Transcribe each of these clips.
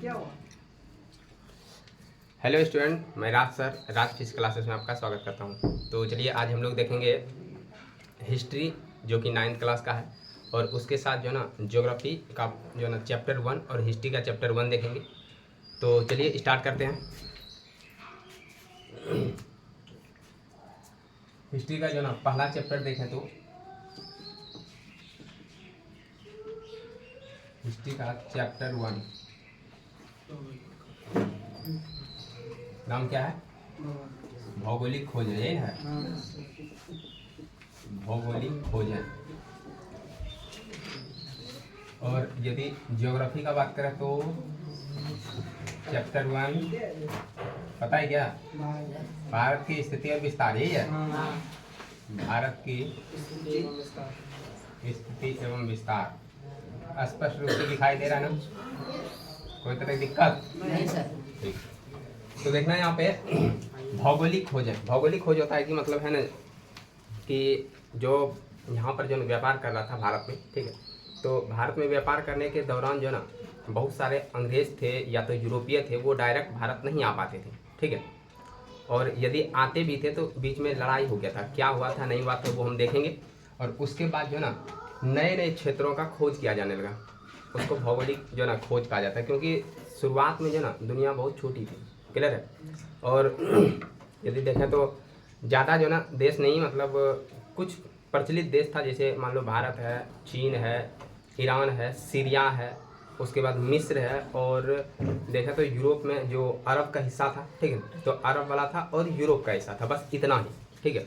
क्या हुआ? Hello student, मैं राज सर, राज फिजिक्स क्लासेस में आपका स्वागत करता हूं। तो चलिए आज हम लोग देखेंगे हिस्ट्री जो कि 9th क्लास का है, और उसके साथ जो ना ज्योग्राफी का जो ना चैप्टर 1 और हिस्ट्री का चैप्टर 1 देखेंगे। तो चलिए स्टार्ट करते हैं। हिस्ट्री का जो ना पहला चैप्टर देखें तो हिस्ट्री का चैप्टर 1 नाम क्या है? भौगोलिक खोज है। भौगोलिक खोज है। और यदि ज्योग्राफी का बात करें तो चैप्टर 1 पता है क्या? भारत की स्थिति और विस्तार, यही है। भारत की स्थिति एवं विस्तार स्पष्ट रूप से दिखाई दे रहा है ना? कोई तरह की दिक्कत नहीं सर। ठीक। तो देखना यहाँ पे भौगोलिक खोज है। भौगोलिक खोज होता है कि मतलब है ना कि जो यहाँ पर जो व्यापार कर रहा था भारत में, ठीक है, तो भारत में व्यापार करने के दौरान जो ना बहुत सारे अंग्रेज थे या तो यूरोपीय थे, वो डायरेक्ट भारत नहीं आ पाते थे, ठीक है। और यदि आते भी थे तो बीच में लड़ाई हो गया था, क्या हुआ था नहीं हुआ था वो हम देखेंगे। और उसके बाद जो ना नए नए क्षेत्रों का खोज किया जाने लगा, उसको भौगोलिक जो ना खोज कहा जाता है, क्योंकि शुरुआत में जो ना दुनिया बहुत छोटी थी, क्लियर है। और यदि देखें तो ज़्यादा जो ना देश नहीं, मतलब कुछ प्रचलित देश था, जैसे मान लो भारत है, चीन है, ईरान है, सीरिया है, उसके बाद मिस्र है, और देखा तो यूरोप में जो अरब का हिस्सा था, ठीक है, तो अरब वाला था और यूरोप का हिस्सा था, बस इतना ही, ठीक है।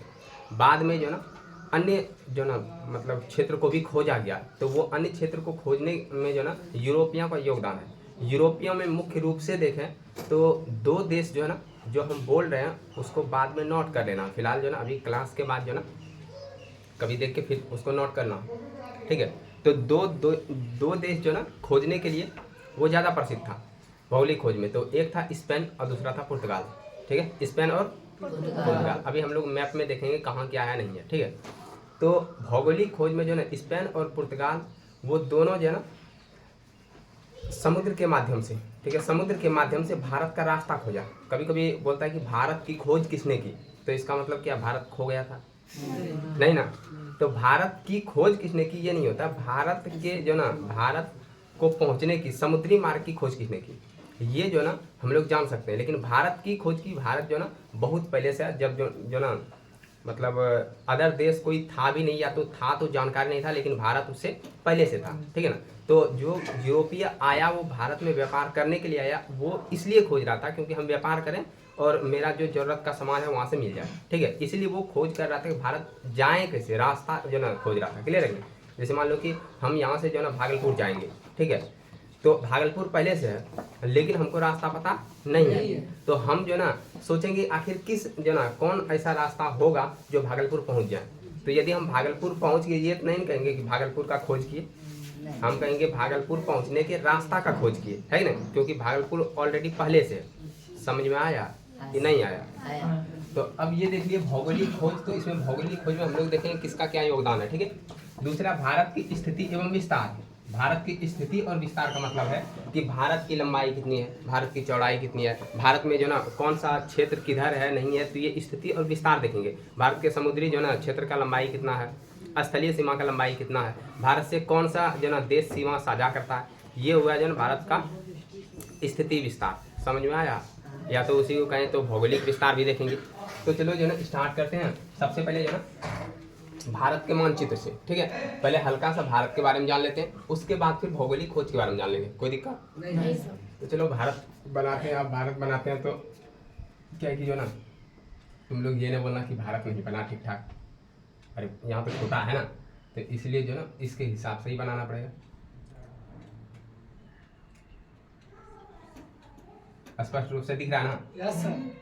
बाद में जो ना अन्य जो ना मतलब क्षेत्र को भी खोजा गया, तो वो अन्य क्षेत्र को खोजने में जो ना यूरोपियों का योगदान है। यूरोपियों में मुख्य रूप से देखें तो दो देश जो है ना, जो हम बोल रहे हैं उसको बाद में नोट कर लेना, फिलहाल जो ना अभी क्लास के बाद जो ना कभी देख के फिर उसको नोट करना, ठीक है। तो दो देश जो ना खोजने के लिए वो ज़्यादा प्रसिद्ध था भौगोलिक खोज में, तो एक था स्पेन और दूसरा था पुर्तगाल, ठीक है, स्पेन और पुर्तगाल। अभी हम लोग मैप में देखेंगे कहाँ क्या है नहीं है, ठीक है। तो भौगोलिक खोज में जो ना स्पेन और पुर्तगाल वो दोनों जो है ना समुद्र के माध्यम से, ठीक है, समुद्र के माध्यम से भारत का रास्ता खोजा। कभी कभी बोलता है कि भारत की खोज किसने की, तो इसका मतलब क्या भारत खो गया था? नहीं ना। तो भारत की खोज किसने की ये नहीं होता, भारत के जो ना भारत को पहुंचने की समुद्री मार्ग की खोज किसने की ये जो ना हम लोग जान सकते हैं, लेकिन भारत की खोज की भारत जो ना बहुत पहले से, जब जो ना मतलब अदर देश कोई था भी नहीं, या तो था तो जानकारी नहीं था, लेकिन भारत उससे पहले से था, ठीक है ना। तो जो यूरोपीय आया वो भारत में व्यापार करने के लिए आया, वो इसलिए खोज रहा था क्योंकि हम व्यापार करें और मेरा जो ज़रूरत का सामान है वहाँ से मिल जाए, ठीक है। इसलिए वो खोज कर रहा था कि भारत जाएँ कैसे, रास्ता जो ना खोज रहा था, क्लियर है। जैसे मान लो कि हम यहाँ से जो ना भागलपुर जाएंगे, ठीक है, तो भागलपुर पहले से है लेकिन हमको रास्ता पता नहीं है, तो हम जो ना सोचेंगे आखिर किस जो ना कौन ऐसा रास्ता होगा जो भागलपुर पहुँच जाए। तो यदि हम भागलपुर पहुँच गए, ये नहीं कहेंगे कि भागलपुर का खोज किए, हम कहेंगे भागलपुर पहुँचने के रास्ता का खोज किए, है ना, क्योंकि भागलपुर ऑलरेडी पहले से है। समझ में आया कि नहीं आया? तो अब ये देख लिए भौगोलिक खोज, तो इसमें भौगोलिक खोज में हम लोग देखेंगे किसका क्या योगदान है, ठीक है। दूसरा भारत की स्थिति एवं विस्तार। भारत की स्थिति और विस्तार का मतलब है कि भारत की लंबाई कितनी है, भारत की चौड़ाई कितनी है, भारत में जो ना कौन सा क्षेत्र किधर है नहीं है, तो ये स्थिति और विस्तार देखेंगे। भारत के समुद्री जो ना क्षेत्र का लंबाई कितना है, स्थलीय सीमा का लंबाई कितना है, भारत से कौन सा जो ना देश सीमा साझा करता है, ये हुआ जो ना भारत का स्थिति विस्तार। समझ में आया? या तो उसी को कहें तो भौगोलिक विस्तार भी देखेंगे। तो चलो जो ना स्टार्ट करते हैं। सबसे पहले जो ना भारत के मानचित्र से, ठीक है, पहले हल्का सा भारत के बारे में जान लेते हैं, उसके बाद फिर भौगोलिक खोज के बारे में जान लेंगे। कोई दिक्कत नहीं। तो चलो भारत बनाते हैं। अब भारत बनाते हैं तो क्या है कि जो ना तुम लोग ये ना बोलना कि भारत नहीं बना ठीक ठाक, अरे यहाँ तो छोटा है ना, तो इसलिए जो ना इसके हिसाब से ही बनाना पड़ेगा। स्पष्ट रूप से दिख रहा है ना? Yes sir.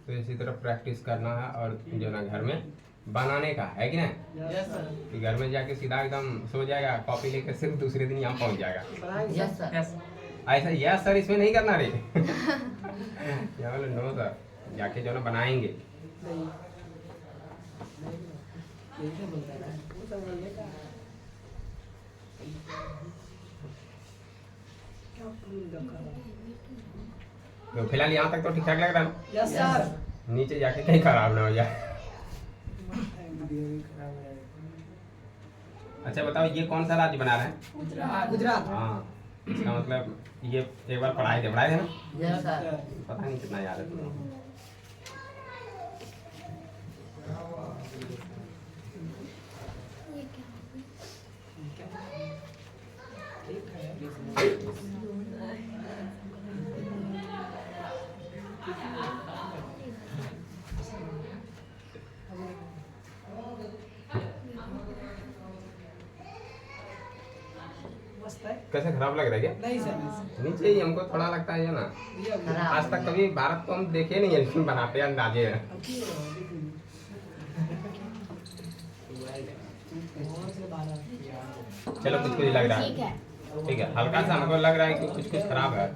तो इसी तरह प्रैक्टिस करना है और जो ना घर में बनाने का है कि नहीं। Yes sir. कि घर में जाके सीधा एकदम सो जाएगा, कॉपी लेकर सिर्फ दूसरे दिन यहाँ पहुँच जाएगा। Yes sir. ऐसा यस सर इसमें नहीं करना रे। यहाँ बोले नो सर, जाके जो ना बनाएंगे। तो फिलहाल यहाँ तक तो ठीक ठाक लग रहा है ना। Yes sir. नीचे जाके कहीं खराब ना हो जाए। अच्छा बताओ, ये कौन सा राज्य बना रहे हैं? गुजरात। हाँ, इसका मतलब ये एक बार पढ़ाए थे ना। Yes sir. पता नहीं कितना याद है तुम्हें। कैसे खराब लग रहा है क्या? नहीं सर। नीचे ही हमको थोड़ा लगता है ना। आज तक कभी भारत को हम देखे नहीं है, लेकिन बनाते अंदाजे हैं। चलो कुछ कुछ लग रहा है, ठीक है। हल्का सा हमको लग रहा है कि कुछ कुछ खराब है।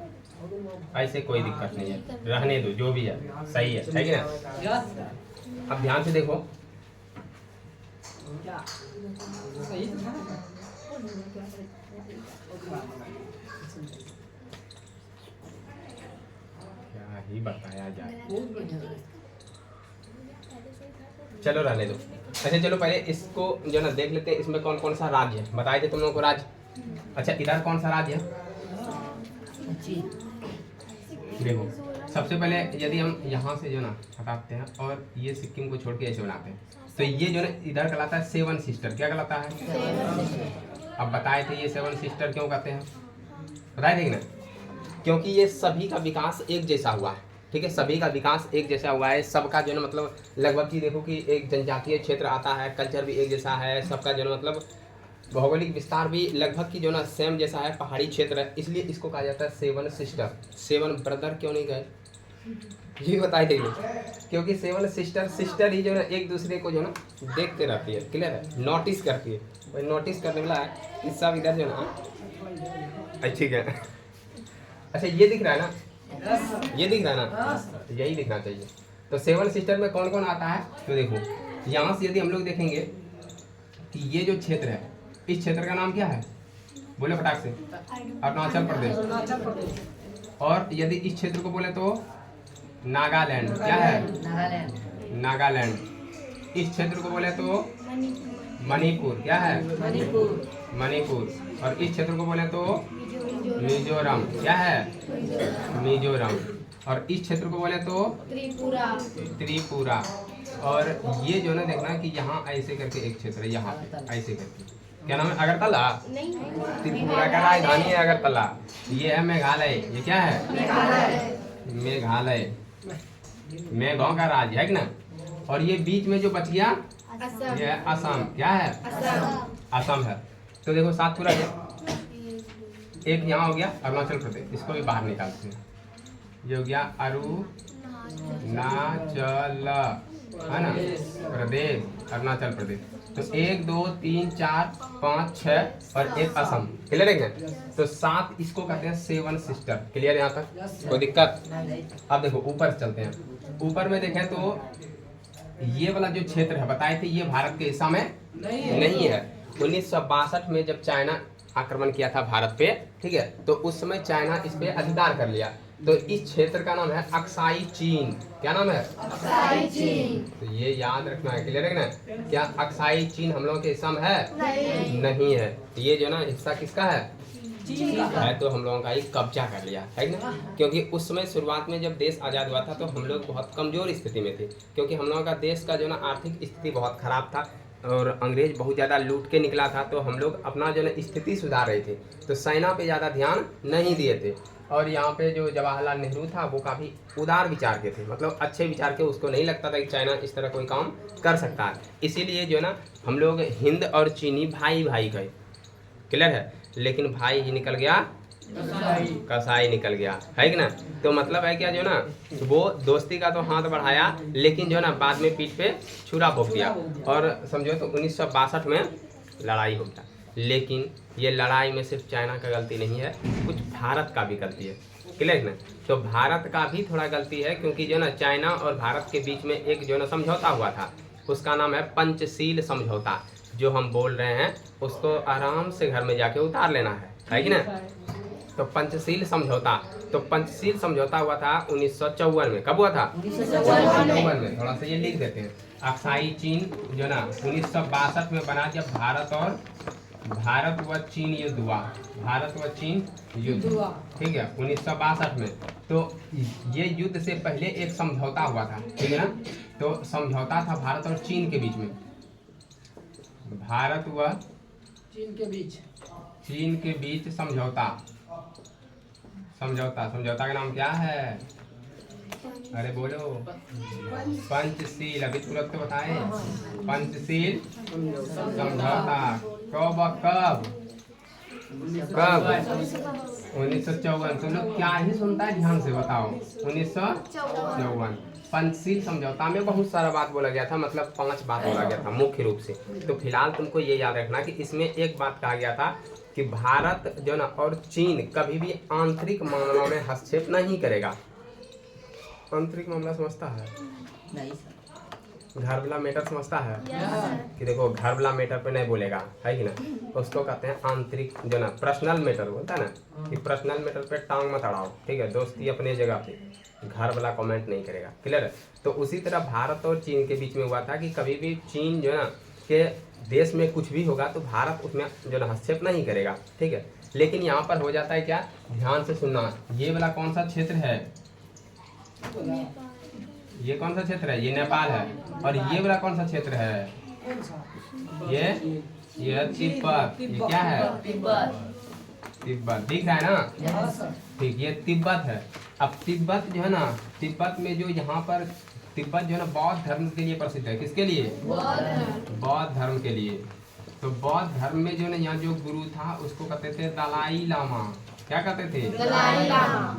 ऐसे कोई दिक्कत नहीं है, रहने दो, जो भी है सही है कि ना। अब ध्यान से देखो, सही था। क्या ही बताया जाए। चलो रहने दो। अच्छा चलो पहले इसको जो ना देख लेते हैं, इसमें कौन कौन सा राज्य है, बताए थे तुम लोगों को राज्य। अच्छा इधर कौन सा राज्य है? देखो सबसे पहले यदि हम यहाँ से जो ना हटाते हैं और ये सिक्किम को छोड़ के ऐसे बनाते हैं, तो ये जो ना इधर कहलाता है सेवन सिस्टर। क्या कहलाता है? अब बताए थे ये सेवन सिस्टर क्यों कहते हैं, बताए थे कि ना? क्योंकि ये सभी का विकास एक जैसा हुआ है, ठीक है। सभी का विकास एक जैसा हुआ है, सबका जो ना मतलब लगभग की देखो कि एक जनजातीय क्षेत्र आता है, कल्चर भी एक जैसा है, सबका जो ना मतलब भौगोलिक विस्तार भी लगभग की जो ना सेम जैसा है, पहाड़ी क्षेत्र है, इसलिए इसको कहा जाता है सेवन सिस्टर। सेवन ब्रदर क्यों नहीं गए, ये बताए थे। क्योंकि सेवन सिस्टर ही जो है एक दूसरे को जो ना देखते रहती है, क्लियर है, नोटिस करती है। वही नोटिस करने वाला है कि सब इधर जो ना ठीक है। अच्छा ये दिख रहा है ना, ये दिख रहा है ना, यही दिखना चाहिए। तो सेवन सिस्टर में कौन कौन आता है, तो देखो यहाँ से यदि हम लोग देखेंगे कि ये जो क्षेत्र है, इस क्षेत्र का नाम क्या है, बोले फटाक से? अरुणाचल प्रदेश। और यदि इस क्षेत्र को बोले तो नागालैंड। क्या है? नागालैंड। इस क्षेत्र को बोले तो मणिपुर। क्या है? मणिपुर। और इस क्षेत्र को बोले तो मिजोरम। क्या है? मिजोरम। और इस क्षेत्र को बोले तो त्रिपुरा। और ये जो ना देखना कि यहाँ ऐसे करके एक क्षेत्र है, यहाँ पे ऐसे करके, क्या नाम है? अगरतला। त्रिपुरा का राजधानी है अगरतला। ये है मेघालय। ये क्या है? मेघालय। मेघों का राज्य है कि ना। और ये बीच में जो बच गया ये है असम। क्या है? असम है। तो देखो सात पूरा है, एक यहाँ हो गया अरुणाचल प्रदेश, इसको भी बाहर निकालते हैं। ये हो गया अरुणाचल, है ना, प्रदेश, अरुणाचल प्रदेश। तो 1 2 3 4 5 6 और एक असम। क्लियर है क्या? तो 7 इसको कहते हैं सेवन सिस्टर। क्लियर यहाँ तक, कोई दिक्कत? अब देखो ऊपर चलते हैं। ऊपर में देखें तो ये वाला जो क्षेत्र है, बताए थे ये भारत के हिस्सा में नहीं है। 1962 में जब चाइना आक्रमण किया था भारत पे, ठीक है, तो उस समय चाइना इस पे अधिकार कर लिया। तो इस क्षेत्र का नाम है अक्साई चीन। क्या नाम है? अक्साई चीन। तो ये याद रखना है, क्लियर है ना? क्या अक्साई चीन हम लोगों के हिस्सा में है? नहीं है। ये जो ना हिस्सा किसका है? चीन का है। तो हम लोगों का ही कब्जा कर लिया है ना। क्योंकि उस समय शुरुआत में जब देश आज़ाद हुआ था तो हम लोग बहुत कमजोर स्थिति में थे, क्योंकि हम लोगों का देश का जो ना आर्थिक स्थिति बहुत खराब था और अंग्रेज बहुत ज़्यादा लूट के निकला था। तो हम लोग अपना जो ना स्थिति सुधार रहे थे, तो सेना पे ज़्यादा ध्यान नहीं दिए थे। और यहाँ पे जो जवाहरलाल नेहरू था वो काफ़ी उदार विचार के थे, मतलब अच्छे विचार के। उसको नहीं लगता था कि चाइना इस तरह कोई काम कर सकता है, इसीलिए जो ना हम लोग हिंद और चीनी भाई भाई गए। क्लियर है? लेकिन भाई ही निकल गया कसाई निकल गया, है कि ना। तो मतलब है क्या जो ना, वो दोस्ती का तो हाथ बढ़ाया, लेकिन जो ना बाद में पीठ पे छुरा भोंक दिया। और समझो तो 1962 में लड़ाई हो गया। लेकिन ये लड़ाई में सिर्फ चाइना का गलती नहीं है, कुछ भारत का भी गलती है, क्लियर ना। तो भारत का भी थोड़ा गलती है, क्योंकि जो ना चाइना और भारत के बीच में एक जो ना समझौता हुआ था, उसका नाम है पंचशील समझौता। जो हम बोल रहे हैं उसको आराम से घर में जाके उतार लेना है कि ना। तो पंचशील समझौता, तो पंचशील समझौता हुआ था 1954 में। कब हुआ था? 1954 में। थोड़ा सा ये लिख देते हैं। अक्साई चीन जो ना 1962 में बना, जब भारत व चीन युद्ध हुआ। भारत व चीन युद्ध, ठीक है, 1962 में। तो ये युद्ध से पहले एक समझौता हुआ था, ठीक है ना। तो समझौता था भारत और चीन के बीच में। भारत व चीन के बीच समझौता। समझौता का नाम क्या है? अरे बोलो। पंचशील। अभी तुरंत तो बताए। पंचशील समझौता कब 1954। तुम लोग क्या ही सुनता है, ध्यान से बताओ। 1954 पंचशील समझौता में बहुत सारा बात बोला गया था, मतलब 5 बात बोला गया था मुख्य रूप से। तो फिलहाल तुमको ये याद रखना कि इसमें एक बात कहा गया था कि भारत जो ना और चीन कभी भी आंतरिक मामलों में हस्तक्षेप नहीं करेगा। आंतरिक मामला समझता है? नहीं घर वाला मैटर समझता है कि देखो घर वाला मैटर पे नहीं बोलेगा, है कि ना। उसको कहते हैं आंतरिक जो ना, पर्सनल मैटर बोलता है ना, कि पर्सनल मैटर पे टांग मत अड़ाओ, ठीक है। दोस्ती अपने जगह पे, घर वाला कमेंट नहीं करेगा, क्लियर है। तो उसी तरह भारत और चीन के बीच में हुआ था कि कभी भी चीन जो है ना के देश में कुछ भी होगा तो भारत उसमें जो ना हस्तक्षेप नहीं करेगा, ठीक है। लेकिन यहाँ पर हो जाता है क्या, ध्यान से सुनना। ये वाला कौन सा क्षेत्र है? ये कौन सा क्षेत्र है? ये नेपाल है। और ये वाला कौन सा क्षेत्र है? ये तिब्बत। ये क्या है? तिब्बत। दिख रहा है ना? ठीक, ये तिब्बत है। अब तिब्बत जो है ना, तिब्बत में जो यहाँ पर तिब्बत जो है ना बौद्ध धर्म के लिए प्रसिद्ध है। किसके लिए? बौद्ध धर्म के लिए। तो बौद्ध धर्म में जो ना यहाँ जो गुरु था उसको कहते थे दलाई लामा। क्या कहते थे?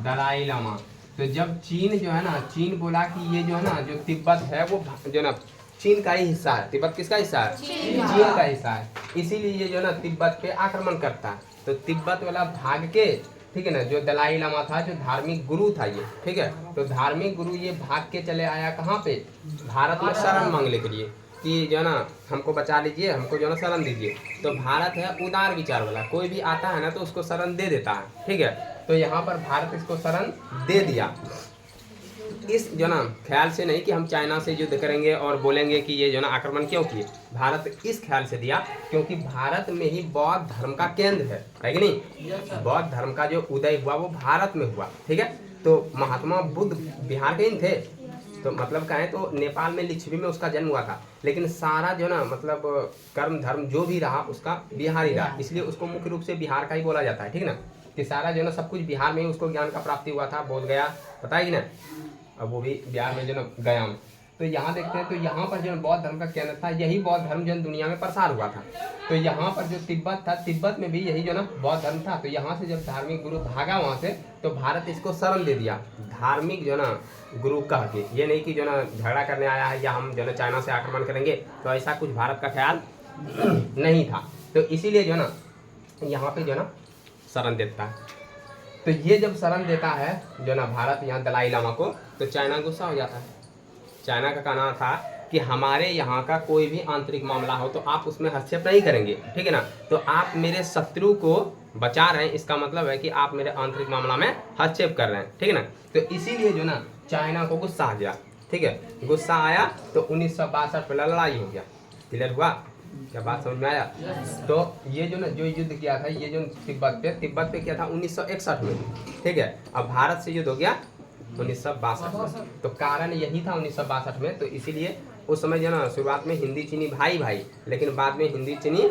दलाई लामा। तो जब चीन जो है ना, चीन बोला कि ये जो है ना जो तिब्बत है वो जो ना चीन का ही हिस्सा है। तिब्बत किसका हिस्सा है? चीन का हिस्सा है। इसीलिए ये जो ना तिब्बत पे आक्रमण करता है। तो तिब्बत वाला भाग के, ठीक है ना, जो दलाई लामा था, जो धार्मिक गुरु था ये, ठीक है। तो धार्मिक गुरु ये भाग के चले आया कहाँ पे? भारत में शरण मांगने के लिए, कि जो ना हमको बचा लीजिए, हमको जो ना शरण दीजिए। तो भारत है उदार विचार वाला, कोई भी आता है ना तो उसको शरण दे देता है, ठीक है। तो यहाँ पर भारत इसको शरण दे दिया, इस जो ना ख्याल से नहीं कि हम चाइना से युद्ध करेंगे और बोलेंगे कि ये जो ना आक्रमण क्यों किए। भारत इस ख्याल से दिया क्योंकि भारत में ही बौद्ध धर्म का केंद्र है कि नहीं। बौद्ध धर्म का जो उदय हुआ वो भारत में हुआ, ठीक है। तो महात्मा बुद्ध बिहार के ही थे, तो मतलब कहें तो नेपाल में लिच्छवी में उसका जन्म हुआ था, लेकिन सारा जो ना मतलब कर्म धर्म जो भी रहा उसका बिहार ही रहा, इसलिए उसको मुख्य रूप से बिहार का ही बोला जाता है, ठीक ना। कि सारा जो ना सब कुछ बिहार में ही उसको ज्ञान का प्राप्ति हुआ था, बोध गया, पता है कि ना। अब वो भी बिहार में जो ना गया में। तो यहाँ देखते हैं, तो यहाँ पर जो बौद्ध धर्म का केंद्र था, यही बौद्ध धर्म जो दुनिया में प्रसार हुआ था। तो यहाँ पर जो तिब्बत था, तिब्बत में भी यही जो ना बौद्ध धर्म था। तो यहाँ से जब धार्मिक गुरु भागा वहाँ से, तो भारत इसको शरण दे दिया, धार्मिक जो ना गुरु कह के। ये नहीं कि जो ना झगड़ा करने आया है या हम जो ना चाइना से आक्रमण करेंगे, तो ऐसा कुछ भारत का ख्याल नहीं था। तो इसीलिए जो ना यहाँ पे जो ना शरण देता है। तो ये जब शरण देता है जो ना भारत यहाँ दलाई लामा को, तो चाइना गुस्सा हो जाता है। चाइना का कहना था कि हमारे यहाँ का कोई भी आंतरिक मामला हो तो आप उसमें हस्तक्षेप नहीं करेंगे, ठीक है ना। तो आप मेरे शत्रु को बचा रहे हैं, इसका मतलब है कि आप मेरे आंतरिक मामला में हस्तक्षेप कर रहे हैं, ठीक है ना। तो इसीलिए जो ना चाइना को गुस्सा आ गया, ठीक है। गुस्सा आया तो 1962 में लड़ाई हो गया। क्लियर हुआ? क्या बात समझ में आया? तो ये जो ना जो युद्ध किया था, ये जो तिब्बत पे किया था 1961 में, ठीक है। अब भारत से युद्ध हो गया 1962 में। तो कारण यही था 1962 में। तो इसीलिए उस समय जो ना शुरुआत में हिंदी चीनी भाई, लेकिन बाद में हिंदी चीनी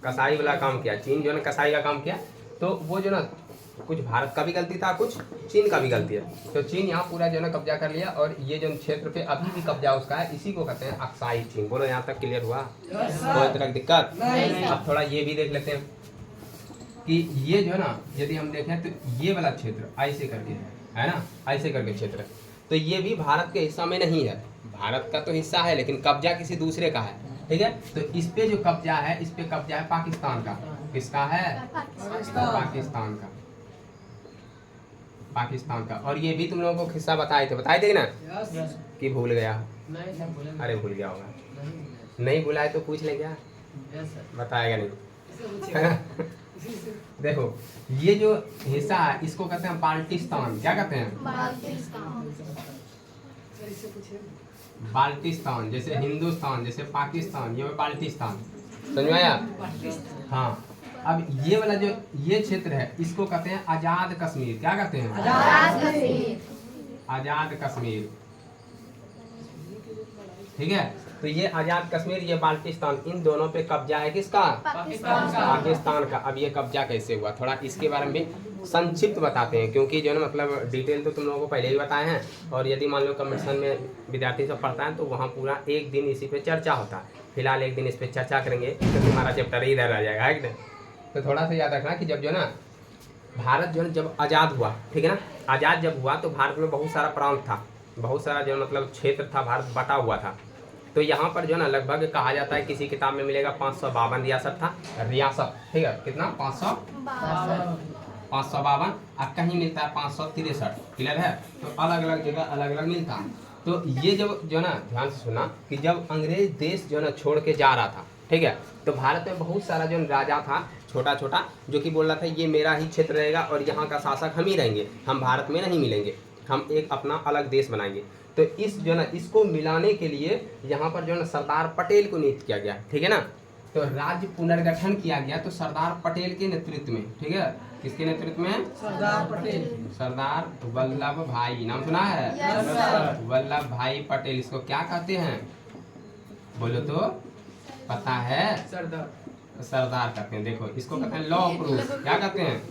कसाई वाला काम किया। चीन जो ना कसाई का काम किया, तो वो जो ना कुछ भारत का भी गलती था, कुछ चीन का भी गलती है। तो चीन यहाँ पूरा जो ना कब्जा कर लिया, और ये जो क्षेत्र पे अभी भी कब्जा उसका है, इसी को कहते हैं अक्साई चीन। बोलो यहाँ तक क्लियर हुआ? कोई तरह की दिक्कत? अब थोड़ा ये भी देख लेते हैं कि ये जो है ना, यदि हम देखें तो ये वाला क्षेत्र ऐसे करके है ना, ऐसे करके क्षेत्र, तो ये भी भारत के हिस्सा में नहीं है। भारत का तो हिस्सा है लेकिन कब्जा किसी दूसरे का है, ठीक है। तो इस पे जो कब्जा है, इस पे कब्जा है पाकिस्तान का। किसका है? पाकिस्तान का, पाकिस्तान का। और ये भी तुम लोगों को किस्सा बताए थे ना कि भूल गया? अरे भूल गया होगा, नहीं भूला है तो पूछ ले, क्या बताएगा नहीं। देखो ये जो हिस्सा है इसको कहते हैं बाल्टिस्तान। क्या कहते हैं? बाल्टिस्तान। जैसे हिंदुस्तान, जैसे पाकिस्तान, ये बाल्टिस्तान, समझ में आया? हाँ। अब ये वाला जो ये क्षेत्र है इसको कहते हैं आजाद कश्मीर। क्या कहते हैं? आजाद कश्मीर, ठीक है। तो ये आजाद कश्मीर, ये बाल्टिस्तान, इन दोनों पे कब्जा है किसका? पाकिस्तान का। अब ये कब्जा कैसे हुआ, थोड़ा इसके बारे में संक्षिप्त बताते हैं, क्योंकि जो है ना मतलब डिटेल तो तुम लोगों को पहले ही बताए हैं, और यदि मान लो कम्पिटिशन में विद्यार्थी सब पढ़ता है तो वहाँ पूरा एक दिन इसी पे चर्चा होता है। फिलहाल एक दिन इस पर चर्चा करेंगे तो तुम्हारा चैप्टर ही इधर आ जाएगा, है कि नहीं? तो थोड़ा सा याद रखना कि जब जो है ना भारत जो है जब आज़ाद हुआ, ठीक है ना, आज़ाद जब हुआ तो भारत में बहुत सारा प्रांत था, बहुत सारा जो मतलब क्षेत्र था, भारत बटा हुआ था। तो यहाँ पर जो है ना लगभग कहा जाता है, किसी किताब में मिलेगा 552 रियासत था, रियासत, ठीक है। कितना? 552, और कहीं मिलता है 563। क्लियर है? तो अलग अलग जगह अलग अलग मिलता है। तो ये जब जो है ना ध्यान से सुना कि जब अंग्रेज देश जो है ना छोड़ के जा रहा था, ठीक है, तो भारत में बहुत सारा जो राजा था छोटा छोटा, जो कि बोल रहा था ये मेरा ही क्षेत्र रहेगा और यहाँ का शासक हम ही रहेंगे, हम भारत में नहीं मिलेंगे, हम एक अपना अलग देश बनाएंगे। तो इस जो ना इसको मिलाने के लिए यहाँ पर जो है ना सरदार पटेल को नियुक्त किया गया, ठीक है ना। तो राज्य पुनर्गठन किया गया तो सरदार पटेल के नेतृत्व में, ठीक है। किसके नेतृत्व में? सरदार पटेल, सरदार वल्लभ भाई, नाम सुना है? वल्लभ भाई पटेल। इसको क्या कहते हैं बोलो तो? पता है? सरदार कहते हैं। देखो इसको कहते हैं लौह पुरुष। क्या कहते हैं?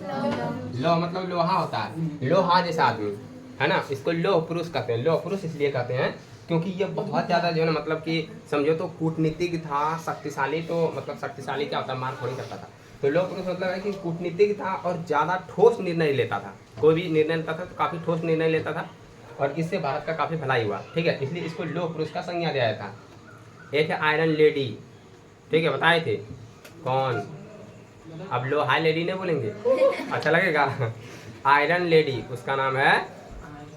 लौह मतलब लोहा होता है, लोहा जैसा आदमी, है ना, इसको लौह पुरुष कहते हैं। लौह पुरुष इसलिए कहते हैं क्योंकि ये बहुत ज़्यादा जो है ना मतलब कि समझो तो कूटनीतिक था, शक्तिशाली। तो मतलब शक्तिशाली क्या होता है? मार थोड़ी करता था। तो लौह पुरुष मतलब है कि कूटनीतिक था और ज़्यादा ठोस निर्णय लेता था। कोई भी निर्णय लेता था तो काफ़ी ठोस निर्णय लेता था, और इससे भारत का काफ़ी भलाई हुआ, ठीक है। इसलिए इसको लौह पुरुष का संज्ञा दिया था। एक है आयरन लेडी, ठीक है, बताए थे कौन? अब लोहा लेडी नहीं बोलेंगे, अच्छा लगेगा। आयरन लेडी, उसका नाम है,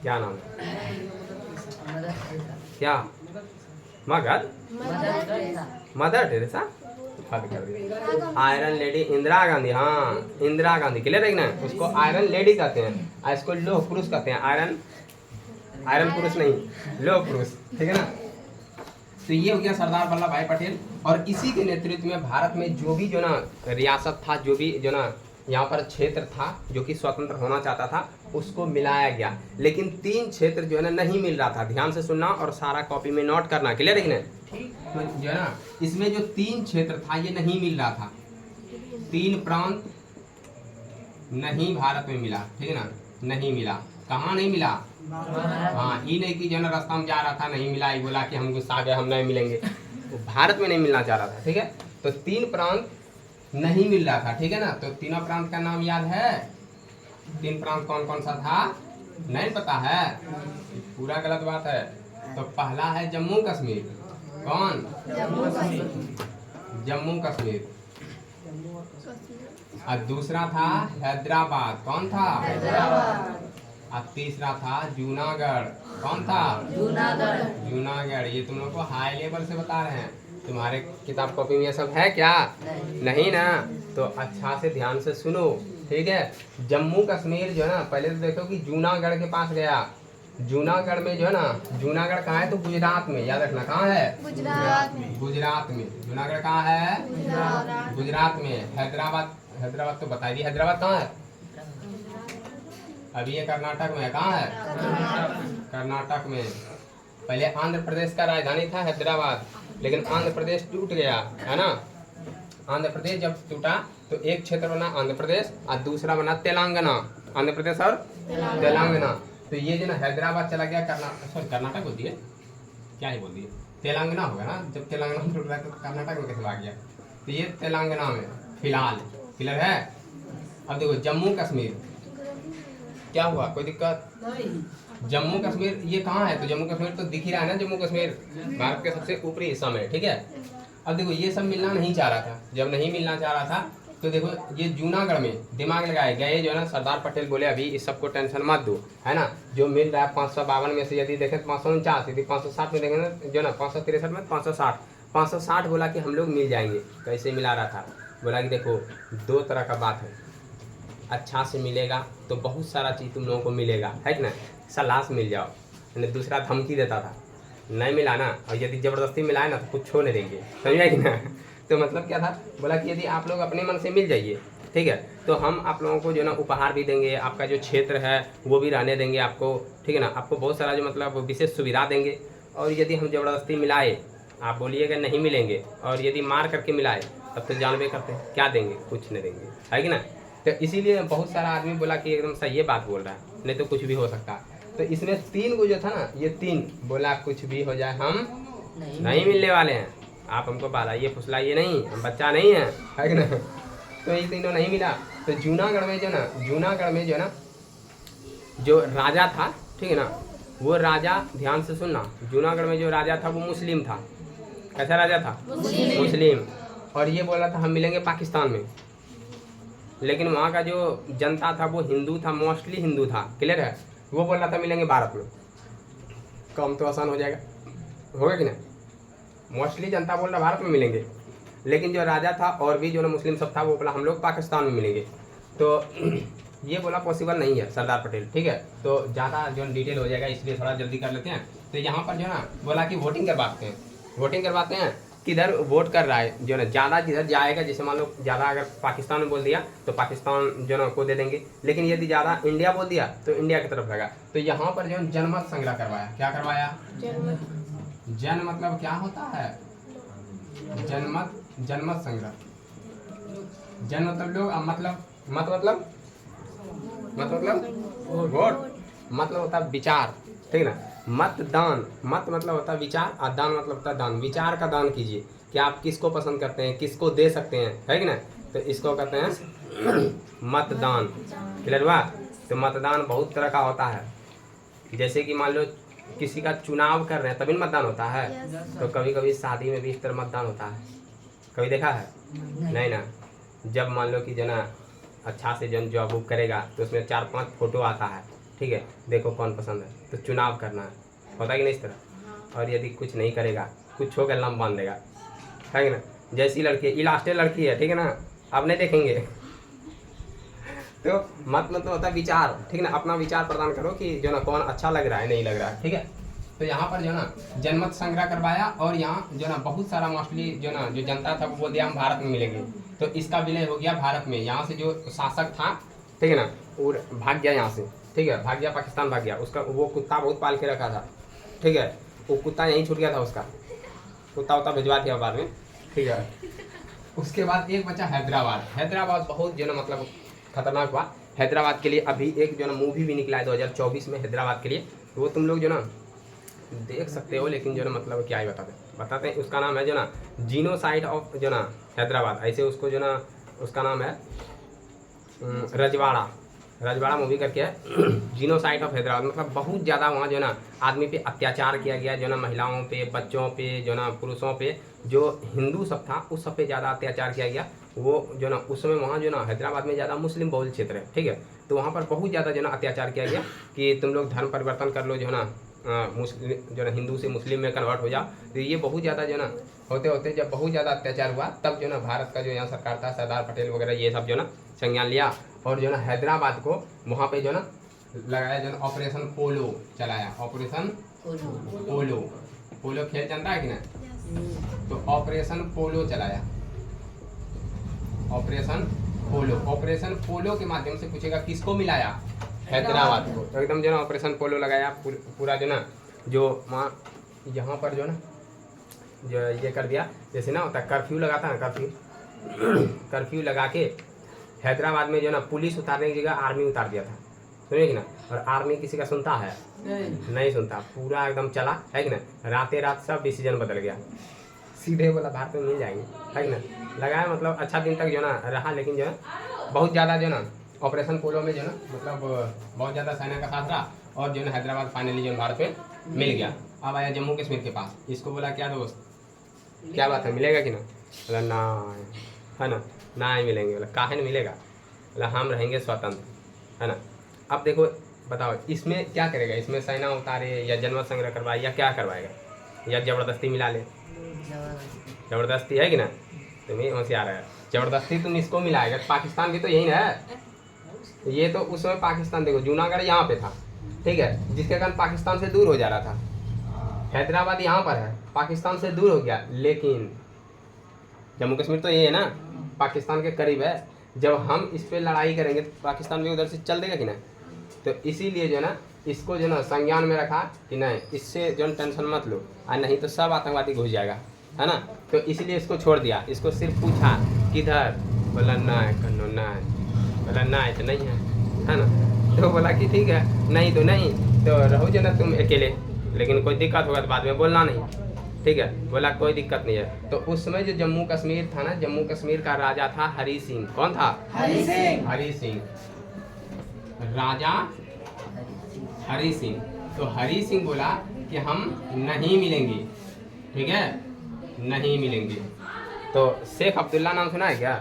क्या नाम है? क्या? Mother Teresa? Iron lady Indira Gandhi. हाँ, इंदिरा गांधी, क्लियर है ना? उसको आयरन लेडी कहते हैं और इसको लौह पुरुष कहते हैं। आयरन पुरुष नहीं, लौह पुरुष, ठीक है ना। तो ये हो गया सरदार वल्लभ भाई पटेल, और इसी के नेतृत्व में भारत में जो भी जो ना रियासत था, जो भी जो ना यहाँ पर क्षेत्र था जो कि स्वतंत्र होना चाहता था, उसको मिलाया गया। लेकिन 3 क्षेत्र जो है ना नहीं मिल रहा था। ध्यान से सुनना और सारा कॉपी में नोट करना, क्लियर है कि नहीं? तो जो है ना इसमें जो 3 क्षेत्र था ये नहीं मिल रहा था। 3 प्रांत नहीं भारत में मिला, ठीक है ना, नहीं मिला। कहाँ नहीं मिला? हाँ, ये नहीं कि जो है ना रास्ता में जा रहा था नहीं मिला, ये बोला कि हम गुस्सा गए हम नहीं मिलेंगे, तो भारत में नहीं मिलना चाह रहा था, ठीक है। तो 3 प्रांत नहीं मिल रहा था, ठीक है ना। तो तीनों प्रांत का नाम याद है? 3 प्रांत कौन कौन सा था? नहीं पता है? पूरा गलत बात है। तो पहला है जम्मू कश्मीर। कौन? जम्मू कश्मीर। और दूसरा था हैदराबाद। कौन था? और तीसरा था जूनागढ़। कौन था? जूनागढ़। ये तुम लोग को हाई लेवल से बता रहे हैं, तुम्हारे किताब कॉपी में ये सब है क्या? नहीं ना। तो अच्छा से ध्यान से सुनो, ठीक है। जम्मू कश्मीर जो है ना, पहले तो देखो कि जूनागढ़ के पास गया। जूनागढ़ में जो है ना, जूनागढ़ कहाँ है? तो गुजरात में, याद रखना। कहाँ है? गुजरात में। जूनागढ़ कहाँ है? गुजरात में। हैदराबाद तो बता दी। हैदराबाद कहाँ है? अभी ये कर्नाटक में है। कहाँ है? कर्नाटक में। पहले आंध्र प्रदेश का राजधानी था हैदराबाद, लेकिन आंध्र प्रदेश टूट गया, है ना। आंध्र प्रदेश जब टूटा तो एक क्षेत्र बना आंध्र प्रदेश और दूसरा बना तेलंगाना। आंध्र प्रदेश और तेलंगाना। तो ये जो ना हैदराबाद चला गया कर्नाटक बोल दिए, क्या ही बोल दिए, तेलंगाना होगा ना। जब तेलंगाना टूट रहा तो कर्नाटक में कैसे आ गया? तो ये तेलंगाना में फिलहाल, क्लियर है? अब देखो जम्मू कश्मीर क्या हुआ, कोई दिक्कत? जम्मू कश्मीर ये कहाँ है? तो जम्मू कश्मीर तो दिख ही रहा है ना, जम्मू कश्मीर भारत के सबसे ऊपरी हिस्सा में, ठीक है। अब देखो ये सब मिलना नहीं चाह रहा था, जब नहीं मिलना चाह रहा था तो देखो ये जूनागढ़ में दिमाग लगाया गया, ये जो है ना सरदार पटेल बोले अभी इस सबको टेंशन मत दो, है ना। जो मिल रहा है 552 में से यदि देखें 549, यदि 560 में देखें ना जो ना 563 में 560 बोला कि हम लोग मिल जाएंगे। कैसे मिला रहा था? बोला कि देखो दो तरह का बात है, अच्छा से मिलेगा तो बहुत सारा चीज़ तुम लोगों को मिलेगा, है कि ना, सलाह से मिल जाओ। यानी दूसरा धमकी देता था, नहीं मिला ना और यदि ज़बरदस्ती मिलाए ना तो कुछ छो नहीं देंगे, समझा कि ना। तो मतलब क्या था, बोला कि यदि आप लोग अपने मन से मिल जाइए, ठीक है, तो हम आप लोगों को जो ना उपहार भी देंगे, आपका जो क्षेत्र है वो भी रहने देंगे आपको, ठीक है ना, आपको बहुत सारा जो मतलब विशेष सुविधा देंगे। और यदि हम ज़बरदस्ती मिलाए, आप बोलिएगा नहीं मिलेंगे, और यदि मार करके मिलाए तब तो जानबे करते हैं क्या देंगे, कुछ नहीं देंगे, है कि ना। तो इसीलिए बहुत सारा आदमी बोला कि एकदम सही ये बात बोल रहा है, नहीं तो कुछ भी हो सकता है। तो इसमें 3 को जो था ना, ये 3 बोला कुछ भी हो जाए हम नहीं मिलने वाले हैं, आप हमको बालाइए फुसलाइए नहीं, हम बच्चा नहीं है कि ना। तो ये तीनों नहीं मिला। तो जूनागढ़ में जो ना जो राजा था, ठीक है ना, वो राजा ध्यान से सुनना, जूनागढ़ में जो राजा था वो मुस्लिम था। कैसा राजा था? मुस्लिम। और ये बोला था हम मिलेंगे पाकिस्तान में, लेकिन वहाँ का जो जनता था वो हिंदू था, मोस्टली हिंदू था, क्लियर है। वो बोल रहा था मिलेंगे भारत में, काम तो आसान हो जाएगा, होगा कि नहीं। मोस्टली जनता बोल रहा भारत में मिलेंगे, लेकिन जो राजा था और भी जो ना मुस्लिम सब था वो बोला हम लोग पाकिस्तान में मिलेंगे। तो ये बोला पॉसिबल नहीं है सरदार पटेल, ठीक है। तो ज़्यादा जो डिटेल हो जाएगा इसलिए थोड़ा जल्दी कर लेते हैं। तो यहाँ पर जो ना बोला कि वोटिंग करवाते हैं, किधर वोट कर रहा है जो ना ज़्यादा जिधर जाएगा, जैसे मान लो ज़्यादा अगर पाकिस्तान में बोल दिया तो पाकिस्तान जो ना को दे देंगे, लेकिन यदि ज़्यादा इंडिया बोल दिया तो इंडिया की तरफ लगा। तो यहाँ पर जो जनमत संग्रह करवाया, क्या करवाया? जन मतलब क्या होता है? जनमत संग्रह। जन मतलब लोग, मतलब वोट, मतलब होता है विचार, ठीक है ना। मतदान, मत मतलब होता है विचार, और दान मतलब होता है दान। विचार का दान कीजिए कि आप किसको पसंद करते हैं, किसको दे सकते हैं, है कि ना। तो इसको कहते हैं मतदान, क्लियर हुआ। तो मतदान बहुत तरह का होता है, जैसे कि मान लो किसी का चुनाव कर रहे हैं तभी मतदान होता है। तो कभी कभी शादी में भी इस तरह मतदान होता है, कभी देखा है? नहीं ना। जब मान लो कि जो ना अच्छा से जन जॉब बुक करेगा तो उसमें 4-5 फोटो आता है, ठीक है, देखो कौन पसंद है, तो चुनाव करना है, होता है कि नहीं इस तरह। और यदि कुछ नहीं करेगा, कुछ हो नाम बांध देगा, है कि ना। जैसी लड़की है, इलास्टे लड़की है, ठीक है ना, आप नहीं देखेंगे। तो मत मतलब होता है विचार, ठीक है ना, अपना विचार प्रदान करो कि जो ना कौन अच्छा लग रहा है, नहीं लग रहा है, ठीक है। तो यहाँ पर जो ना जनमत संग्रह करवाया, और यहाँ जो ना बहुत सारा मोस्टली जो ना जो जनता था वो बोल दिया हम भारत में मिलेंगे। तो इसका विलय हो गया भारत में, यहाँ से जो शासक था, ठीक है ना, वो भाग गया यहाँ से, ठीक है, भाग गया, पाकिस्तान भाग गया। उसका वो कुत्ता बहुत पाल के रखा था, ठीक है, वो कुत्ता यहीं छूट गया था, उसका कुत्ता भिजवा दिया बाद में, ठीक है। उसके बाद एक बचा हैदराबाद बहुत जो ना मतलब खतरनाक हुआ। हैदराबाद के लिए अभी एक जो ना मूवी भी निकला है 2024 में हैदराबाद के लिए, तो वो तुम लोग जो ना देख सकते हो, लेकिन जो ना मतलब क्या ही बताते हैं। उसका नाम है जो ना जीनोसाइड ऑफ जो ना हैदराबाद, ऐसे उसको जो ना उसका नाम है रजवाड़ा मूवी करके है। जीनोसाइड ऑफ हैदराबाद मतलब बहुत ज़्यादा वहाँ जो ना आदमी पे अत्याचार किया गया, जो ना महिलाओं पे, बच्चों पे, जो ना पुरुषों पे, जो हिंदू सब था उस सब पे ज़्यादा अत्याचार किया गया। वो जो ना उस समय वहाँ जो ना हैदराबाद में ज़्यादा मुस्लिम बहुल क्षेत्र है, ठीक है। तो वहाँ पर बहुत ज़्यादा जो ना अत्याचार किया गया कि तुम लोग धर्म परिवर्तन कर लो, जो ना मुस्लिम जो ना हिंदू से मुस्लिम में कन्वर्ट हो जाओ। तो ये बहुत ज़्यादा जो ना होते होते जब बहुत ज़्यादा अत्याचार हुआ, तब जो ना भारत का जो यहाँ सरकार था, सरदार पटेल वगैरह ये सब जो ना संज्ञान लिया, और जो ना हैदराबाद को वहाँ पे जो ना लगाया, जो ना ऑपरेशन पोलो चलाया। ऑपरेशन पोलो खेल जानता है कि ना, तो ऑपरेशन पोलो चलाया। ऑपरेशन पोलो के माध्यम से पूछेगा किसको मिलाया? हैदराबाद को। तो एकदम जो ना ऑपरेशन पोलो लगाया, पूरा जो ना जो वहाँ यहाँ पर जो ना जो ये कर दिया, जैसे ना होता है कर्फ्यू लगाता है ना, कर्फ्यू लगा के हैदराबाद में जो ना पुलिस उतारने की जगह आर्मी उतार दिया था, सुनिए कि ना। और आर्मी किसी का सुनता है? नहीं सुनता, पूरा एकदम चला, है कि ना। रात सब डिसीजन बदल गया, सीधे बोला भारत में मिल जाएंगे, है कि ना। लगाया मतलब अच्छा दिन तक जो ना रहा, लेकिन जो है बहुत ज़्यादा जो ना ऑपरेशन पोलो में जो ना मतलब बहुत ज़्यादा सेना का साथ रहा और जो है हैदराबाद फाइनली जो भारत में मिल गया। अब आया जम्मू कश्मीर के पास, इसको बोला क्या दोस्त क्या बात है मिलेगा कि ना, बोला ना है ना ही मिलेंगे। बोला काहे नहीं मिलेगा, बोला हम रहेंगे स्वतंत्र है ना। अब देखो बताओ इसमें क्या करेगा, इसमें सेना उतारे या जनमत संग्रह करवाए या क्या करवाएगा या ज़बरदस्ती मिला ले, ज़बरदस्ती है कि ना। तुम्हें होशियार है, ज़बरदस्ती तुम इसको मिलाएगा। पाकिस्तान भी तो यही ना है, ये तो उस समय पाकिस्तान देखो जूनागढ़ यहाँ पे था ठीक है, जिसके कारण पाकिस्तान से दूर हो जा रहा था। हैदराबाद यहाँ पर है, पाकिस्तान से दूर हो गया, लेकिन जम्मू कश्मीर तो ये है ना पाकिस्तान के करीब है। जब हम इस पर लड़ाई करेंगे तो पाकिस्तान भी उधर से चल देगा कि ना। तो इसीलिए जो है ना इसको जो ना संज्ञान में रखा कि नहीं इससे जो टेंशन मत लो, और नहीं तो सब आतंकवादी घुस जाएगा है ना। तो इसीलिए इसको छोड़ दिया। इसको सिर्फ पूछा किधर, बोला ना है कन्नो ना है, बोला ना है तो नहीं है ना। तो बोला कि ठीक है नहीं तो नहीं, तो रहो जो ना तुम अकेले, लेकिन कोई दिक्कत होगा तो बाद में बोलना नहीं ठीक है। बोला कोई दिक्कत नहीं है। तो उस समय जो जम्मू कश्मीर था ना, जम्मू कश्मीर का राजा था हरी सिंह। कौन था? हरी सिंह। हरी सिंह, राजा हरी सिंह। तो हरी सिंह बोला कि हम नहीं मिलेंगे ठीक है, नहीं मिलेंगे। तो शेख अब्दुल्ला नाम सुना है क्या?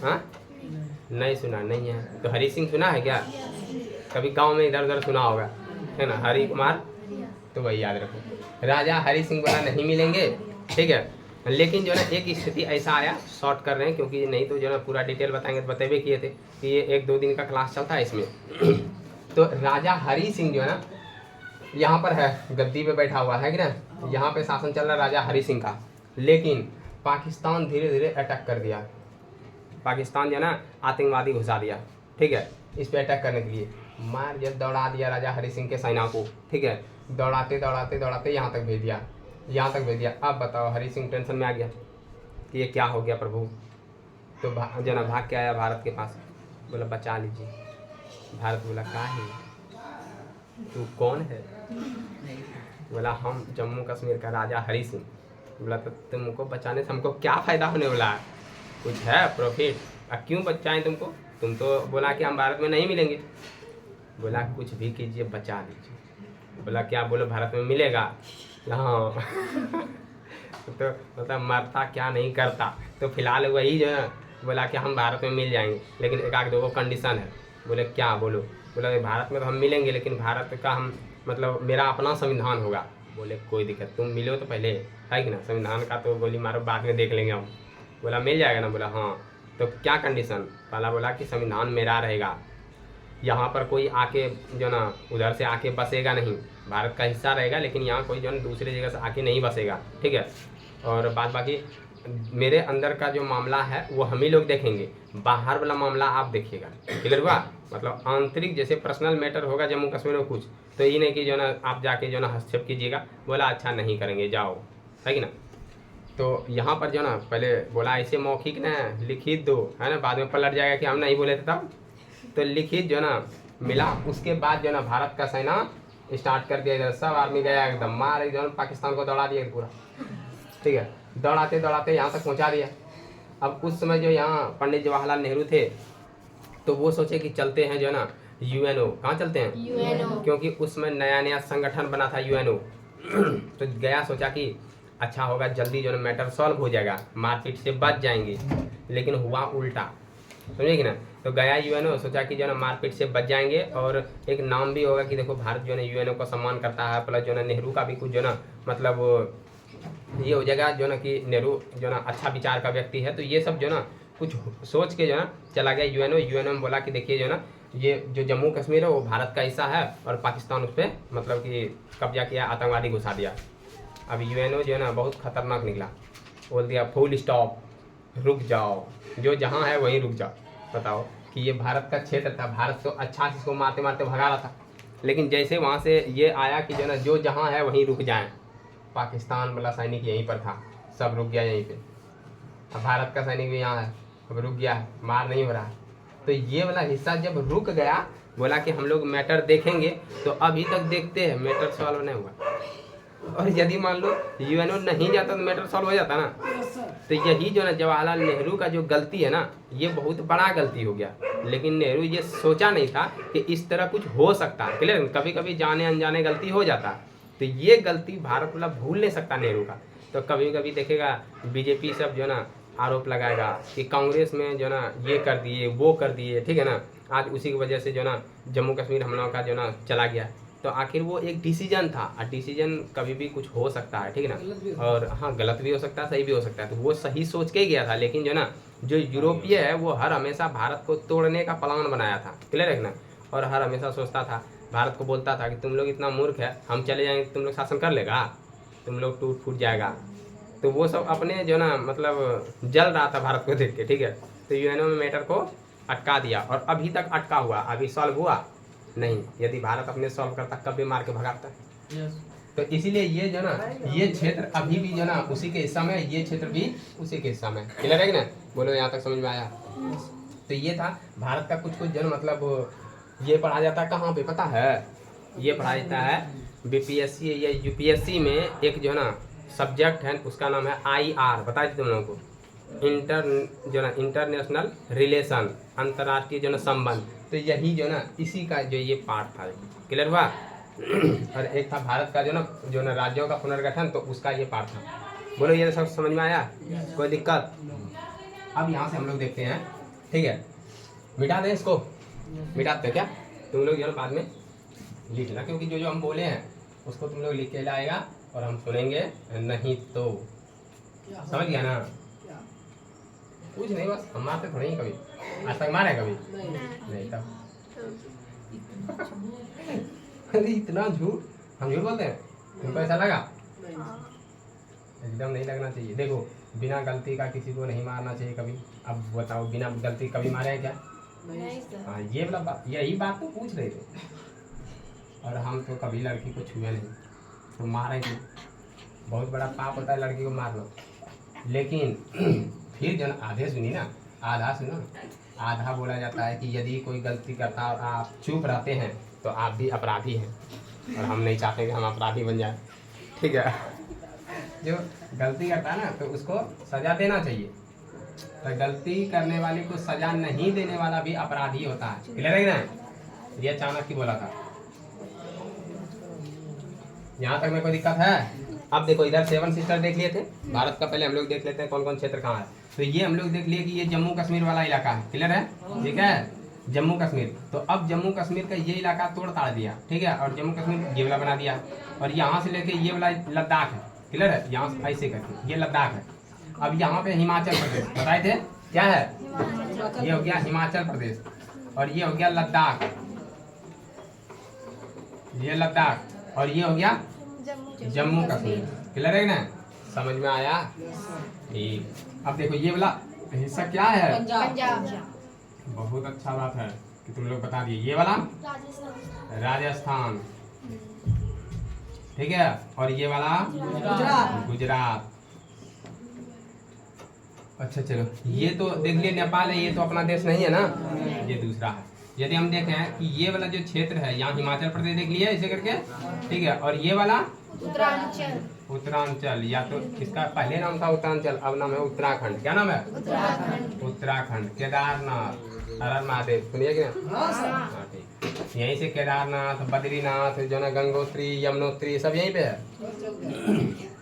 हाँ नहीं सुना, नहीं है। तो हरी सिंह सुना है क्या? कभी गांव में इधर उधर सुना होगा है ना, हरी कुमार, तो वही याद रखो। राजा हरी सिंह बोला नहीं मिलेंगे ठीक है। लेकिन जो है ना एक स्थिति ऐसा आया, शॉर्ट कर रहे हैं क्योंकि नहीं तो जो है ना पूरा डिटेल बताएंगे तो बतेबे किए थे कि ये 1-2 दिन का क्लास चलता है इसमें। तो राजा हरी सिंह जो है ना यहाँ पर है, गद्दी पे बैठा हुआ है कि ना, यहाँ पे शासन चल रहा है राजा हरी सिंह का। लेकिन पाकिस्तान धीरे धीरे अटैक कर दिया, पाकिस्तान जो है ना आतंकवादी घुसा दिया ठीक है, इस पे अटैक करने के लिए मार जब दौड़ा दिया राजा हरी सिंह के सेना को ठीक है, दौड़ाते दौड़ाते दौड़ाते यहाँ तक भेज दिया, यहाँ तक भेज दिया। अब बताओ हरी सिंह टेंशन में आ गया कि ये क्या हो गया प्रभु। तो जो ना भाग के आया भारत के पास, बोला बचा लीजिए। भारत बोला का है तू कौन है? बोला हम जम्मू कश्मीर का राजा हरी सिंह। बोला तो तुमको बचाने से हमको क्या फ़ायदा होने वाला है, कुछ है प्रॉफिट? क्यों बचाएं तुमको, तुम तो बोला कि हम भारत में नहीं मिलेंगे। बोला कुछ भी कीजिए बचा लीजिए। बोला क्या बोलो भारत में मिलेगा? हाँ तो मतलब मरता क्या नहीं करता। तो फिलहाल वही जो है बोला कि हम भारत में मिल जाएंगे, लेकिन एक आध 2 कंडीशन है। बोले क्या बोलो? बोला भारत में तो हम मिलेंगे लेकिन भारत का हम मतलब मेरा अपना संविधान होगा। बोले कोई दिक्कत, तुम मिलो तो पहले है कि ना, संविधान का तो गोली मारो बाद में देख लेंगे हम। बोला मिल जाएगा ना? बोला हाँ। तो क्या कंडीशन? पहला बोला कि संविधान मेरा रहेगा, यहाँ पर कोई आके जो ना उधर से आके बसेगा नहीं, भारत का हिस्सा रहेगा लेकिन यहाँ कोई जो है दूसरी जगह से आके नहीं बसेगा ठीक है। और बाद बाकी मेरे अंदर का जो मामला है वो हम ही लोग देखेंगे, बाहर वाला मामला आप देखिएगा। क्लियर हुआ? मतलब आंतरिक जैसे पर्सनल मैटर होगा जम्मू कश्मीर में कुछ, तो ये नहीं कि जो ना आप जाके जो ना हस्तक्षेप कीजिएगा। बोला अच्छा नहीं करेंगे जाओ, है कि ना। तो यहाँ पर जो ना पहले बोला ऐसे मौखिक ना लिखित दो है ना, बाद में पलट जाएगा कि हम नहीं बोले थे तब। तो लिखित जो ना मिला, उसके बाद जो ना भारत का सेना स्टार्ट कर दिया, सब आदमी गया एकदम मार जो पाकिस्तान को दौड़ा दिया पूरा ठीक है। दौड़ाते दौड़ाते यहाँ तक पहुँचा दिया। अब उस समय जो यहाँ पंडित जवाहरलाल नेहरू थे तो वो सोचे कि चलते हैं जो ना यूएनओ। कहाँ चलते हैं? यूएनओ, क्योंकि उस समय नया नया संगठन बना था यूएनओ। तो गया सोचा कि अच्छा होगा जल्दी जो ना मैटर सॉल्व हो जाएगा, मारपीट से बच जाएंगे। लेकिन हुआ उल्टा, समझे ना। तो गया यूएनओ, सोचा कि जो ना मारपीट से बच जाएंगे और एक नाम भी होगा कि देखो भारत जो है यूएनओ का सम्मान करता है, प्लस जो ना नेहरू का भी कुछ जो ना मतलब ये हो जाएगा जो ना कि नेहरू जो ना अच्छा विचार का व्यक्ति है। तो ये सब जो ना कुछ सोच के जो ना चला गया यूएनओ। यूएनओ में बोला कि देखिए जो ना ये जो जम्मू कश्मीर है वो भारत का हिस्सा है और पाकिस्तान उस पर मतलब कि कब्जा किया, आतंकवादी घुसा दिया। अब यूएनओ जो है ना बहुत खतरनाक निकला, बोल दिया फुल स्टॉप, रुक जाओ, जो जहाँ है वहीं रुक जाओ। बताओ कि ये भारत का क्षेत्र था, भारत तो अच्छा से इसको मारते मारते भगा रहा था, लेकिन जैसे वहाँ से ये आया कि जो ना जो जहाँ है वहीं रुक जाएं। पाकिस्तान वाला सैनिक यहीं पर था, सब रुक गया यहीं पे। अब भारत का सैनिक भी यहाँ है, अब रुक गया है, मार नहीं हो रहा है। तो ये वाला हिस्सा जब रुक गया, बोला कि हम लोग मैटर देखेंगे। तो अभी तक देखते हैं, मैटर सॉल्व नहीं हुआ। और यदि मान लो यूएनओ नहीं जाता तो मैटर सॉल्व हो जाता ना। तो यही जो ना जवाहरलाल नेहरू का जो गलती है ना, ये बहुत बड़ा गलती हो गया। लेकिन नेहरू ये सोचा नहीं था कि इस तरह कुछ हो सकता है। क्लियर, कभी कभी जाने अनजाने गलती हो जाता है, तो ये गलती भारत वाला भूल नहीं सकता नेहरू का। तो कभी कभी देखेगा बीजेपी सब जो ना आरोप लगाएगा कि कांग्रेस में जो ना ये कर दिए वो कर दिए, ठीक है ना। आज उसी की वजह से जो ना जम्मू कश्मीर हमलों का जो ना चला गया। तो आखिर वो एक डिसीजन था, और डिसीजन कभी भी कुछ हो सकता है, ठीक है ना। और हाँ, गलत भी हो सकता है, सही भी हो सकता है। तो वो सही सोच के ही गया था। लेकिन जो ना जो यूरोपीय है वो हर हमेशा भारत को तोड़ने का प्लान बनाया था। क्लियर है ना। और हर हमेशा सोचता था, भारत को बोलता था कि तुम लोग इतना मूर्ख है, हम चले जाएंगे तुम लोग शासन कर लेगा, तुम लोग टूट फूट जाएगा। तो वो सब अपने जो ना मतलब जल रहा था भारत को देख के, ठीक है। तो यूएनओ में मैटर को अटका दिया, और अभी तक अटका हुआ, अभी सॉल्व हुआ नहीं। यदि भारत अपने सॉल्व करता कब भी मार के भगाता। तो इसीलिए ये जो ना ये क्षेत्र अभी भी जो ना उसी के हिस्सा में, ये क्षेत्र भी उसी के हिस्सा में। क्लियर है कि ना? बोलो, यहाँ तक समझ में आया? तो ये था भारत का कुछ जो मतलब ये पढ़ा जाता है कहाँ पे पता है? ये पढ़ा जाता है बीपीएससी या यूपीएससी में। एक जो ना सब्जेक्ट है उसका नाम है IR, बता दी तुम लोगों को, इंटरनेशनल रिलेशन, अंतर्राष्ट्रीय जो ना संबंध। तो यही जो ना इसी का जो ये पार्ट था। क्लियर हुआ? और एक था भारत का जो ना राज्यों का पुनर्गठन, तो उसका ये पार्ट था। बोलो, ये सब समझ में आया? कोई दिक्कत? अब यहाँ से हम लोग देखते हैं, ठीक है। मिटा दें इसको, मिटाते क्या तुम लोग? जो ना बाद में लिखना, क्योंकि जो जो हम बोले हैं उसको तुम लोग लिख के लाएगा और हम सुनेंगे, नहीं तो समझ गया ना? कुछ नहीं, बस हम मारते थोड़ी ही कभी, आज तक मारे कभी नहीं तब। अरे इतना झूठ, हम झूठ बोलते हैं? तुमको ऐसा लगा? एकदम नहीं लगना चाहिए। देखो, बिना गलती का किसी को नहीं मारना चाहिए कभी। अब बताओ, बिना गलती कभी मारे हैं क्या? हाँ, ये वाला बात, यही बात तो पूछ रहे थे। और हम तो कभी लड़की को छुए नहीं, तो मारे क्यों? बहुत बड़ा पाप होता है लड़की को मारना। लेकिन फिर जो आधे सुनी ना, आधा सुनो। आधा बोला जाता है कि यदि कोई गलती करता और आप चुप रहते हैं तो आप भी अपराधी हैं, और हम नहीं चाहते कि हम अपराधी बन जाए, ठीक है। जो गलती करता है ना तो उसको सजा देना चाहिए। तो गलती करने वाले को सजा नहीं देने वाला भी अपराधी होता है। क्लियर है ना? ये चाणक्य बोला था। यहाँ तक में कोई दिक्कत है? अब देखो, इधर 7 सिस्टर देख लिए थे भारत का। पहले हम लोग देख लेते हैं कौन कौन क्षेत्र कहाँ है। तो ये हम लोग देख लिए कि ये जम्मू कश्मीर वाला इलाका है। क्लियर है? ठीक है, जम्मू कश्मीर। तो अब जम्मू कश्मीर का ये इलाका तोड़ ताड़ दिया, ठीक है। और जम्मू कश्मीर ये वाला बना दिया, और यहाँ से लेके ये वाला लद्दाख है। क्लियर है? यहाँ से ऐसे करके ये लद्दाख है। अब यहाँ पे हिमाचल प्रदेश बताए थे, क्या है? ये हो गया हिमाचल प्रदेश, और ये हो गया लद्दाख, ये लद्दाख, और ये हो गया जम्मू कश्मीर। क्लियर है ना? समझ में आया? ठीक। अब देखो, ये वाला हिस्सा क्या है? पंजाब। बहुत अच्छा बात है कि तुम लोग बता दिए। ये वाला राजस्थान, ठीक है। और ये वाला गुजरात। अच्छा चलो, ये तो देख लिए नेपाल है, ये तो अपना देश नहीं है ना, ये दूसरा है। यदि हम देखें कि ये वाला जो क्षेत्र है, यहाँ हिमाचल प्रदेश देख लिया ऐसे करके, ठीक है। और ये वाला उत्तरांचल। उत्तरांचल, या तो इसका पहले नाम था उत्तरांचल, अब नाम है उत्तराखंड। क्या नाम है? उत्तराखंड। केदारनाथ, हर हर महादेव, सुनिए क्या? हाँ ठीक। यहीं से केदारनाथ, बद्रीनाथ, जो ना गंगोत्री, यमुनोत्री, सब यहीं पे है।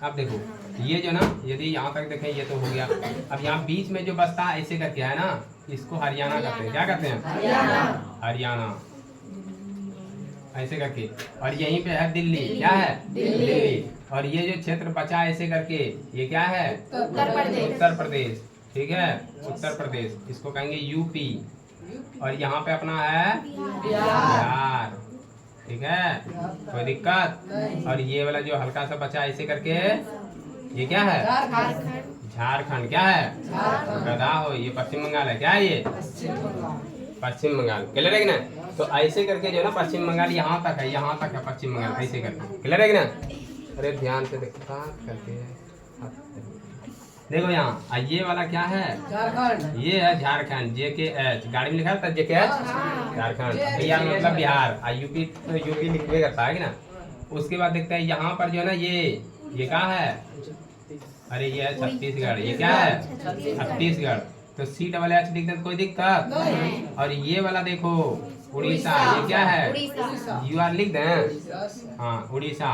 अब देखो, ये जो ना यदि यहाँ तक देखें, ये तो हो गया। अब यहाँ बीच में जो बसता है ऐसे करके है ना, इसको हरियाणा कहते हैं। क्या कहते हैं? हरियाणा, ऐसे करके। और यहीं पे है दिल्ली। क्या है? दिल्ली। और ये जो क्षेत्र बचा ऐसे करके, ये क्या है? उत्तर प्रदेश। ठीक है, उत्तर प्रदेश, इसको कहेंगे यूपी। और यहाँ पे अपना है बिहार। ठीक है, कोई दिक्कत? और ये वाला जो हल्का सा बचा ऐसे करके, ये क्या है? झारखंड। क्या है? गधा हो, ये पश्चिम बंगाल है। क्या है ये? पश्चिम बंगाल। क्लियर है कि ना? तो ऐसे करके जो ना पश्चिम बंगाल यहाँ तक है, यहाँ तक है पश्चिम बंगाल, ऐसे करके। क्लियर है कि ना? अरे ध्यान से देखो करके, देखो यहाँ ये वाला क्या है? झारखंड। ये है झारखंड, JKH, गाड़ी में लिखा था JKH, झारखंड। बिहार मतलब बिहार, यूपी तो यूपी लिखवे करता है कि ना, उसके बाद देखते हैं यहाँ पर जो है ना ये क्या है, अरे ये है छत्तीसगढ़, ये क्या है छत्तीसगढ़, तो CHH लिख दें, कोई दिक्कत। और ये वाला देखो उड़ीसा, ये क्या है UR लिख दें, हाँ उड़ीसा।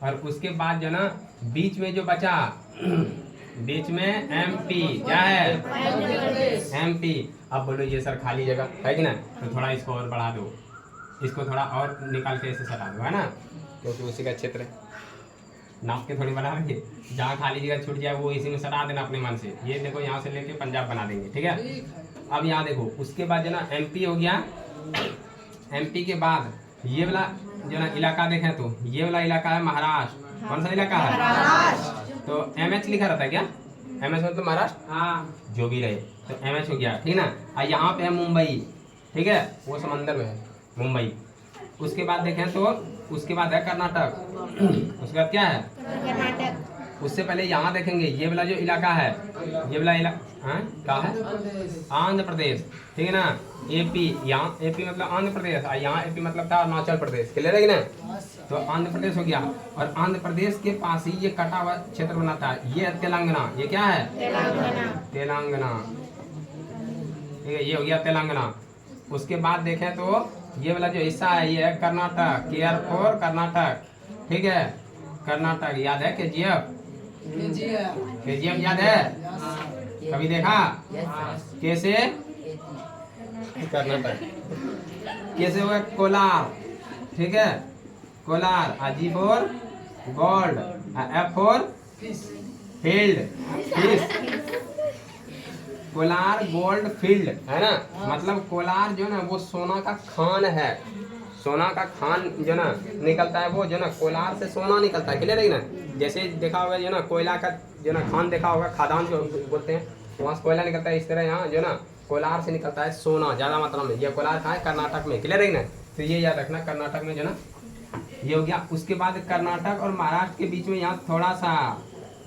और उसके बाद जो ना बीच में जो बचा, बीच में MP, क्या है MP। अब बोलो ये सर खाली जगह है कि ना, तो थोड़ा इसको और बढ़ा दो, इसको थोड़ा और निकाल के ऐसे सटा दो, है ना, क्योंकि उसी का क्षेत्र है। नाप के थोड़ी बना रखिए, जहाँ खाली जगह छूट जाए वो इसी में सटा देना अपने मन से। ये देखो यहाँ से लेके पंजाब बना देंगे, ठीक है। अब यहाँ देखो उसके बाद जो ना MP हो गया, MP के बाद ये वाला जो ना इलाका देखें तो ये वाला इलाका है महाराष्ट्र। कौन सा इलाका है, तो MH लिखा रहता है क्या, MS मतलब महाराष्ट्र, हाँ जो भी रहे, तो MH हो गया, ठीक ना। और यहाँ पे है मुंबई, ठीक है, वो समंदर में है मुंबई। उसके बाद देखें तो उसके बाद है कर्नाटक, उसके बाद क्या है कर्नाटक। उससे पहले यहाँ देखेंगे ये वाला जो इलाका है, ये वाला इलाका क्या है, आंध्र प्रदेश, ठीक है ना। AP, यहाँ AP मतलब आंध्र प्रदेश, और यहाँ AP मतलब था अरुणाचल प्रदेश, क्लियर है कि ना। तो आंध्र प्रदेश हो गया, और आंध्र प्रदेश के पास ही ये कटा हुआ क्षेत्र बनाता है, ये तेलंगाना, ये क्या है तेलंगाना, ठीक है, ये हो गया तेलंगाना। उसके बाद देखें तो ये वाला जो हिस्सा है ये है कर्नाटक, KR4 कर्नाटक, ठीक है, कर्नाटक याद है, KGF याद है, कभी देखा कैसे कर्नाटक, कैसे हुआ कोलार, ठीक है, Kolar, G for gold, F for field, Kolar gold field, है ना। मतलब कोलार जो ना वो सोना का खान है, सोना का खान जो ना निकलता है, वो जो ना कोलार से सोना निकलता है, क्लियर है ना। जैसे देखा होगा जो ना कोयला का जो ना खान देखा होगा, खादान जो बोलते हैं, वहाँ से कोयला निकलता है, इस तरह यहाँ जो ना कोलार से निकलता है सोना ज़्यादा मात्रा में। ये कोलार कहाँ है, कर्नाटक में, क्लियर है ना। तो ये याद रखना, कर्नाटक में जो ना ये हो गया। उसके बाद कर्नाटक और महाराष्ट्र के बीच में यहाँ थोड़ा सा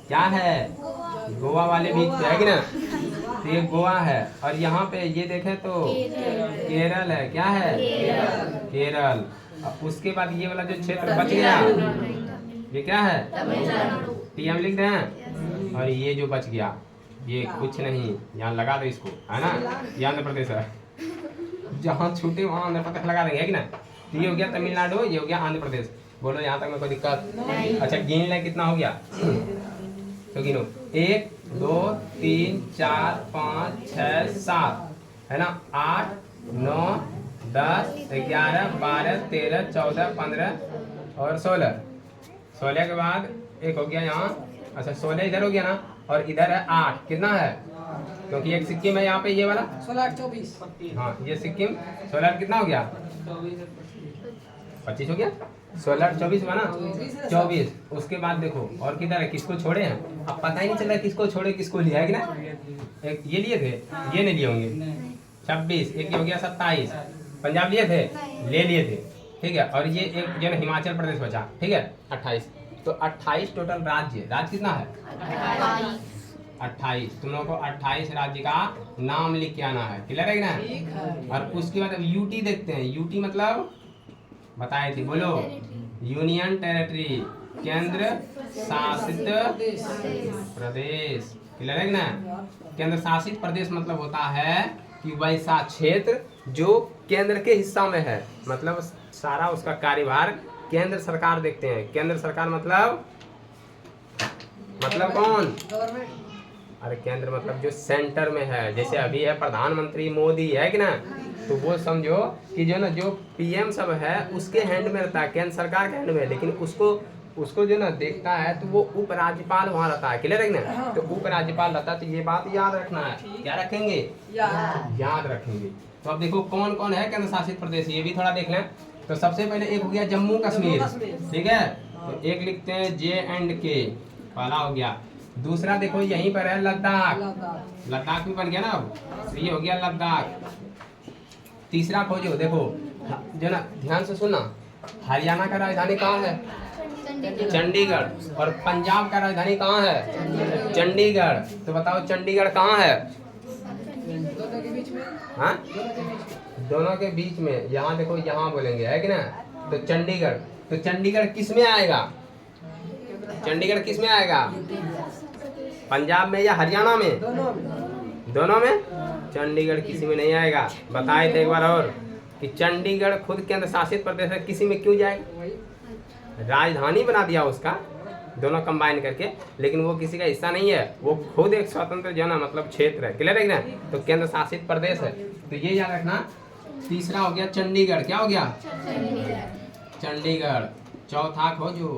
क्या है, गोवा वाले बीच पे है कि ना, तो ये गोवा है। और यहाँ पे ये देखें तो केरल है, क्या है केरल। उसके बाद ये वाला जो क्षेत्र बच गया ये क्या है TM लिख रहे हैं। और ये जो बच गया ये कुछ नहीं, यहाँ लगा दो इसको, है ना, ये आंध्र प्रदेश है, जहाँ छूटे वहाँ आंध्र प्रदेश लगा देंगे, है कि ना। तो ये हो गया तमिलनाडु, ये हो गया आंध्र प्रदेश। बोलो यहाँ तक में कोई दिक्कत? अच्छा गिन ले कितना हो गया, तो गिनो 1 2 3 4 5 6 7, है ना, 8 9 10 11 12 13 14 15 और 16। 16 के बाद एक हो गया यहाँ, अच्छा 16 इधर हो गया ना, और इधर है 8, कितना है, क्योंकि एक सिक्किम है यहाँ पे, ये वाला 16 24, हाँ ये सिक्किम 16 कितना हो गया 25 हो गया, 16 24 बना 24। उसके बाद देखो और किधर है, किसको छोड़े हैं, अब पता ही नहीं चल रहा किसको छोड़े किसको लिया है कि ना। एक ये लिए थे, ये नहीं लिए होंगे, 26, एक ये हो गया 27, पंजाब लिए थे, ले लिए थे, ठीक है। और ये एक जो हिमाचल प्रदेश बचा, ठीक है 28। तो 28 टोटल राज्य कितना है 28। तुम लोगों को 28 राज्य का नाम लिख के आना है, क्लियर है ना। और उसके बाद यूटी देखते हैं, यूटी मतलब बताए थे, बोलो यूनियन टेरिटरी, केंद्र शासित प्रदेश, क्लियर है ना। केंद्र शासित प्रदेश मतलब होता है कि वैसा क्षेत्र जो केंद्र के हिस्सा में है, मतलब सारा उसका कार्यभार केंद्र सरकार देखते हैं। केंद्र सरकार मतलब कौन, अरे केंद्र मतलब जो सेंटर में है, जैसे अभी है प्रधानमंत्री मोदी, है कि ना, तो वो समझो कि जो ना जो PM सब है उसके हैंड में रहता है, केंद्र सरकार के हैंड में, लेकिन उसको जो ना देखता है तो वो उपराज्यपाल वहाँ रहता है, क्लियर है ना। तो उपराज्यपाल रहता है, तो ये बात याद रखना है, क्या रखेंगे याद रखेंगे। तो अब देखो कौन कौन है केंद्र शासित प्रदेश, ये भी थोड़ा देख लें। तो सबसे पहले एक हो गया जम्मू कश्मीर, ठीक है, तो एक लिखते हैं J&K, पहला हो गया। दूसरा देखो यहीं पर है लद्दाख भी बन गया ना, अब तो ये हो गया लद्दाख। तीसरा खोजो, देखो जो ना ध्यान से सुनना, हरियाणा का राजधानी कहाँ है चंडीगढ़, और पंजाब का राजधानी कहाँ है चंडीगढ़। तो बताओ चंडीगढ़ कहाँ है, हाँ दोनों के बीच में, यहाँ देखो यहाँ बोलेंगे, है कि ना। तो चंडीगढ़, तो चंडीगढ़ किस में आएगा? चंडीगढ़ किस में आएगा? पंजाब में या हरियाणा में? दोनों में। चंडीगढ़ किसी में नहीं आएगा। बताए थे एक बार और कि चंडीगढ़ खुद केंद्र शासित प्रदेश है, किसी में क्यों जाएगा? राजधानी बना दिया उसका, दोनों कंबाइन करके, लेकिन वो किसी का हिस्सा नहीं है, वो खुद एक स्वतंत्र जो ना मतलब क्षेत्र है। क्लियर है ना? तो केंद्र शासित प्रदेश है। तो ये याद रखना। तीसरा हो गया चंडीगढ़। क्या हो गया? चंडीगढ़। चौथा खोजो।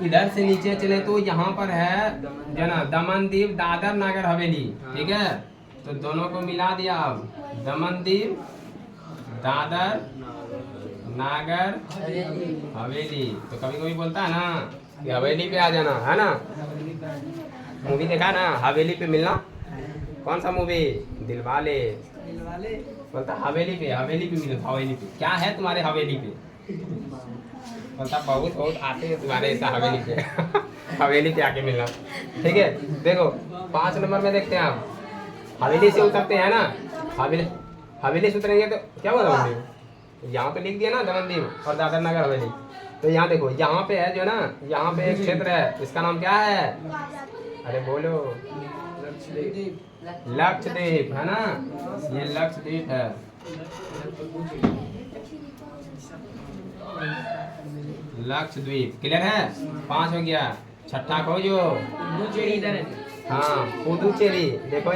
इधर से नीचे चले तो यहाँ पर है जो ना दमन दीव दादर नागर हवेली। ठीक है, तो दोनों को मिला दिया। अब दमन दीव दादर नागर हवेली। तो कभी कभी बोलता है ना कि हवेली पे आ जाना, है ना? मूवी देखा ना, हवेली पे मिलना। कौन सा मूवी? दिलवाले। बोलता हवेली पे मिलो, हवेली पे। क्या है तुम्हारे हवेली पे? बोलता बहुत बहुत आते हैं तुम्हारे ऐसा हवेली पे। हवेली पे आके मिलना। ठीक है, देखो 5 नंबर में देखते हैं आप। हवेली से उतरते हैं ना, हवेली से उतरेंगे तो क्या बोला हमने? यहाँ पे लिख दिया ना दमन दीव और दादर नगर हवेली। तो यहाँ देखो, यहाँ पे है जो ना, यहाँ पे एक क्षेत्र है, इसका नाम क्या है? अरे बोलो। लक्षद्वीप, है ना? ये लक्षद्वीप है। लक्षद्वीप। क्लियर है? 5 हो गया। छठा खोजो। हाँ, पुदुचेरी। देखो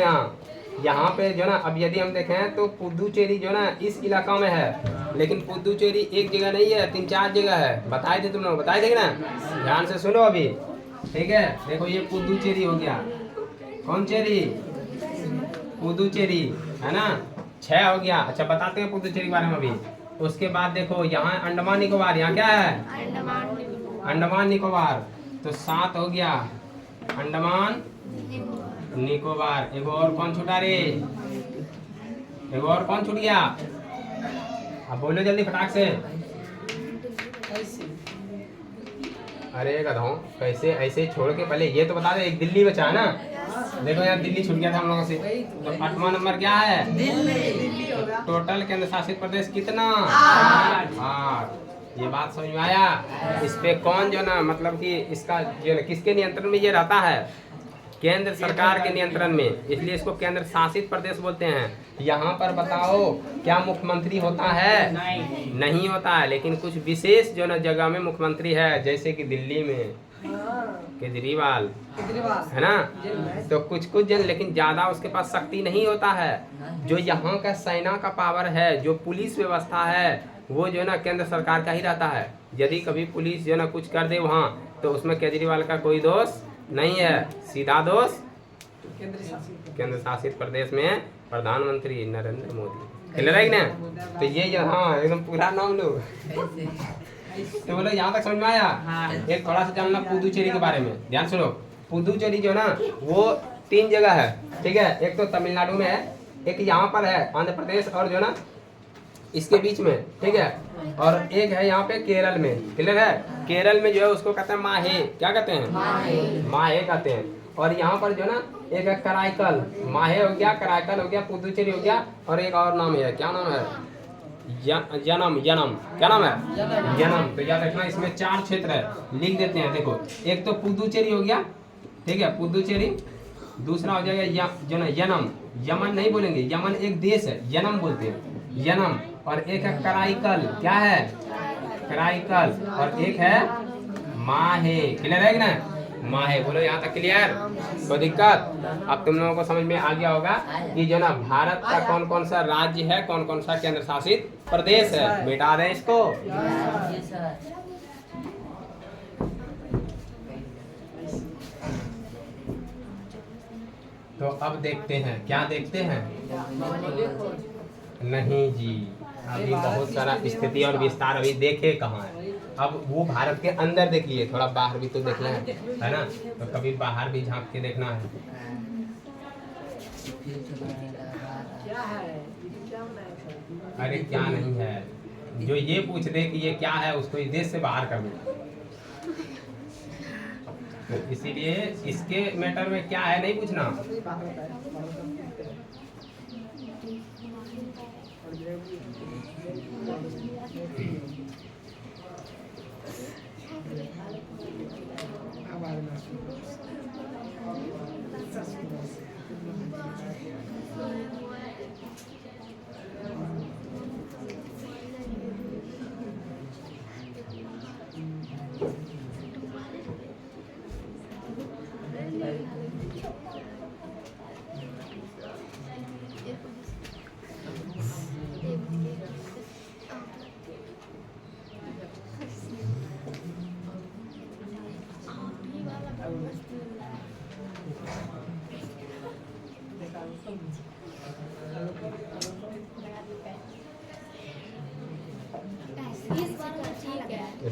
यहाँ पे जो ना, अब यदि हम देखें तो पुदुचेरी जो ना इस इलाका में है, लेकिन पुदुचेरी एक जगह नहीं है, 3-4 जगह है। बताए थे तुम लोग, बताए थे ना? ध्यान से सुनो अभी। ठीक है, देखो ये पुदुचेरी हो गया। कौन चेरी? पुदुचेरी, है ना? 6 हो गया। अच्छा, बताते हैं पुदुचेरी के बारे में अभी। उसके बाद देखो यहाँ अंडमान निकोबार। यहाँ क्या है? अंडमान निकोबार। तो 7 हो गया। अंडमान निकोबार। एक और कौन छूटा रे? एक और कौन छूट गया? अब बोलो जल्दी फटाक से। अरे गधाओं, कैसे ऐसे छोड़ के पहले ये तो बता दे। एक दिल्ली बचा है ना? देखो यार, दिल्ली छूट गया था हम लोगों से। तो 8वां नंबर क्या है? दिल्ली। टोटल केंद्र शासित प्रदेश कितना? 8। ये बात समझ में आया? इस पे कौन जो ना मतलब कि इसका जो किसके नियंत्रण में ये रहता है? केंद्र सरकार के नियंत्रण में, इसलिए इसको केंद्र शासित प्रदेश बोलते हैं। यहाँ पर बताओ, क्या मुख्यमंत्री होता है? नहीं होता है, लेकिन कुछ विशेष जो ना जगह में मुख्यमंत्री है, जैसे कि दिल्ली में केजरीवाल, है ना? तो कुछ जन, लेकिन ज्यादा उसके पास शक्ति नहीं होता है। जो यहाँ का सेना का पावर है, जो पुलिस व्यवस्था है, वो जो ना केंद्र सरकार का ही रहता है। यदि कभी पुलिस जो ना कुछ कर दे वहाँ, तो उसमें केजरीवाल का कोई दोष नहीं है, सीधा दोष केंद्र शासित प्रदेश में प्रधानमंत्री नरेंद्र मोदी। क्लियर है ना? तो ये जो, हाँ एकदम पूरा नाम लो। तो बोलो यहाँ तक समझ में आया? एक थोड़ा सा जानना पुदुचेरी के बारे में, ध्यान सुनो। पुदुचेरी जो ना वो 3 जगह है। ठीक है, एक तो तमिलनाडु में है, एक यहाँ पर है आंध्र प्रदेश और जो ना इसके बीच में। ठीक है, और एक है यहाँ पे केरल में। क्लियर है? केरल में जो है उसको कहते हैं माहे। क्या कहते हैं? माहे कहते हैं। और यहाँ पर जो ना एक है कराईकल। माहे हो गया, कराईकल हो गया, पुदुचेरी हो गया, और एक और नाम है, क्या नाम है? जनम। क्या नाम है? जनम। तो याद रखना, इसमें 4 क्षेत्र है, लिख देते हैं। देखो, एक तो पुदुचेरी हो गया। ठीक है, पुदुचेरी। दूसरा हो जाएगा जो ना यनम। यमन नहीं बोलेंगे, यमन एक देश है, यनम बोलते हैं, यनम। और एक है कराईकल। क्या है? कराईकल। और एक है माहे। क्लियर है कि ना? माहे। बोलो यहाँ तक क्लियर? कोई दिक्कत? अब तुम लोगों को समझ में आ गया होगा कि जो ना भारत का कौन कौन सा राज्य है, कौन कौन सा केंद्र शासित प्रदेश है। मिटा दें इसको। तो अब देखते हैं, क्या देखते हैं? नहीं जी, अभी बहुत सारा स्थिति और विस्तार अभी देखे कहाँ है। अब वो भारत के अंदर देख लिए, थोड़ा बाहर भी तो देखना है ना? तो कभी बाहर भी झांक के देखना है। अरे क्या नहीं है, जो ये पूछ दे कि ये क्या है, उसको इस देश से बाहर कर दो। तो इसीलिए इसके मैटर में क्या है नहीं पूछना।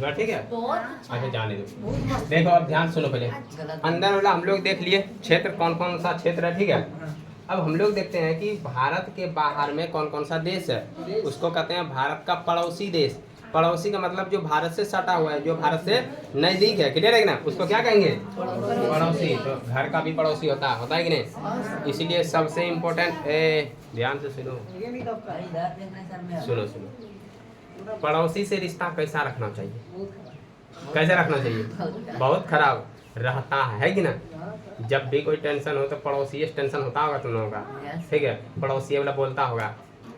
दूंगा, ठीक है। बहुत अच्छा अच्छा जाने दो। देखो अब ध्यान सुनो पहले। अंदर वाला हम लोग देख लिए क्षेत्र कौन कौन सा क्षेत्र है, ठीक है। अब हम लोग देखते हैं कि भारत के बाहर में कौन कौन सा देश है, उसको कहते हैं भारत का पड़ोसी देश। पड़ोसी का मतलब जो भारत से सटा हुआ है, जो भारत से नजदीक है, क्लियर है ना, उसको क्या कहेंगे, पड़ोसी। तो घर का भी पड़ोसी होता है कि नहीं। इसीलिए सबसे इम्पोर्टेंट, ध्यान से सुनो सुनो सुनो, पड़ोसी से रिश्ता कैसा रखना चाहिए, कैसे रखना चाहिए, बहुत खराब रहता है कि ना। जब भी कोई टेंशन हो तो पड़ोसी से टेंशन होता होगा तुम लोगों का, ठीक है। पड़ोसी वाला बोलता होगा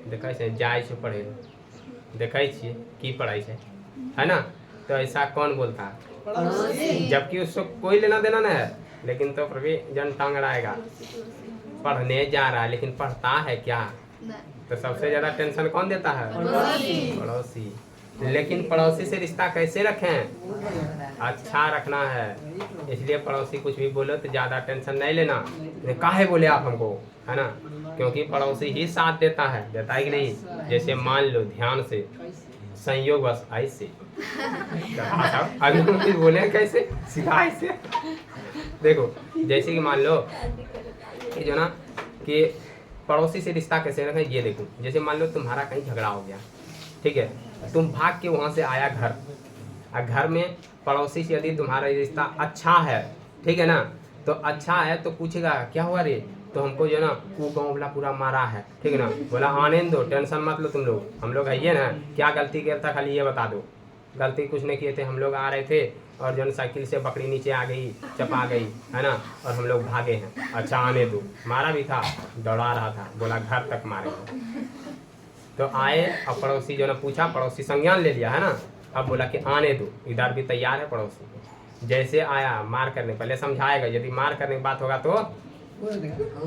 देखै छै जाए छै पढ़े, देखै छिए की पढ़ाई छै, है ना। तो ऐसा कौन बोलता है, जबकि उसको कोई लेना देना नहीं है, लेकिन तो फिर भी जन टांग अड़ाएगा। पढ़ने जा रहा है लेकिन पढ़ता है क्या, तो सबसे ज्यादा टेंशन कौन देता है, पड़ोसी। लेकिन पड़ोसी से रिश्ता कैसे रखें, अच्छा रखना है। इसलिए पड़ोसी कुछ भी बोलो तो ज़्यादा टेंशन नहीं लेना, काहे बोले आप हमको, है ना, क्योंकि पड़ोसी ही साथ देता है कि नहीं। जैसे मान लो ध्यान से, संयोग बस ऐसे अभी बोले कैसे सीधा ऐसे। देखो जैसे कि मान लो कि जो ना कि पड़ोसी से रिश्ता कैसे रखें, ये देखो। जैसे मान लो तुम्हारा कहीं झगड़ा हो गया, ठीक है, तुम भाग के वहाँ से आया घर, और घर में पड़ोसी से यदि तुम्हारा रिश्ता अच्छा है, ठीक है ना, तो अच्छा है तो पूछेगा क्या हुआ रे, तो हमको जो ना वो गाँव वाला पूरा मारा है, ठीक है ना, बोला आने दो, टेंशन मत लो तुम लोग, हम लोग है ये ना, क्या गलती किया था खाली ये बता दो। गलती कुछ नहीं किए थे, हम लोग आ रहे थे और जो साइकिल से बकरी नीचे आ गई, चपा गई, है ना, और हम लोग भागे हैं। अच्छा आने दो, मारा भी था, दौड़ा रहा था, बोला घर तक मारेंगे। तो आए और पड़ोसी जो ना पूछा, पड़ोसी संज्ञान ले लिया, है ना। अब बोला कि आने दो, इधर भी तैयार है पड़ोसी। जैसे आया मार करने, पहले समझाएगा, यदि मार करने की बात होगा तो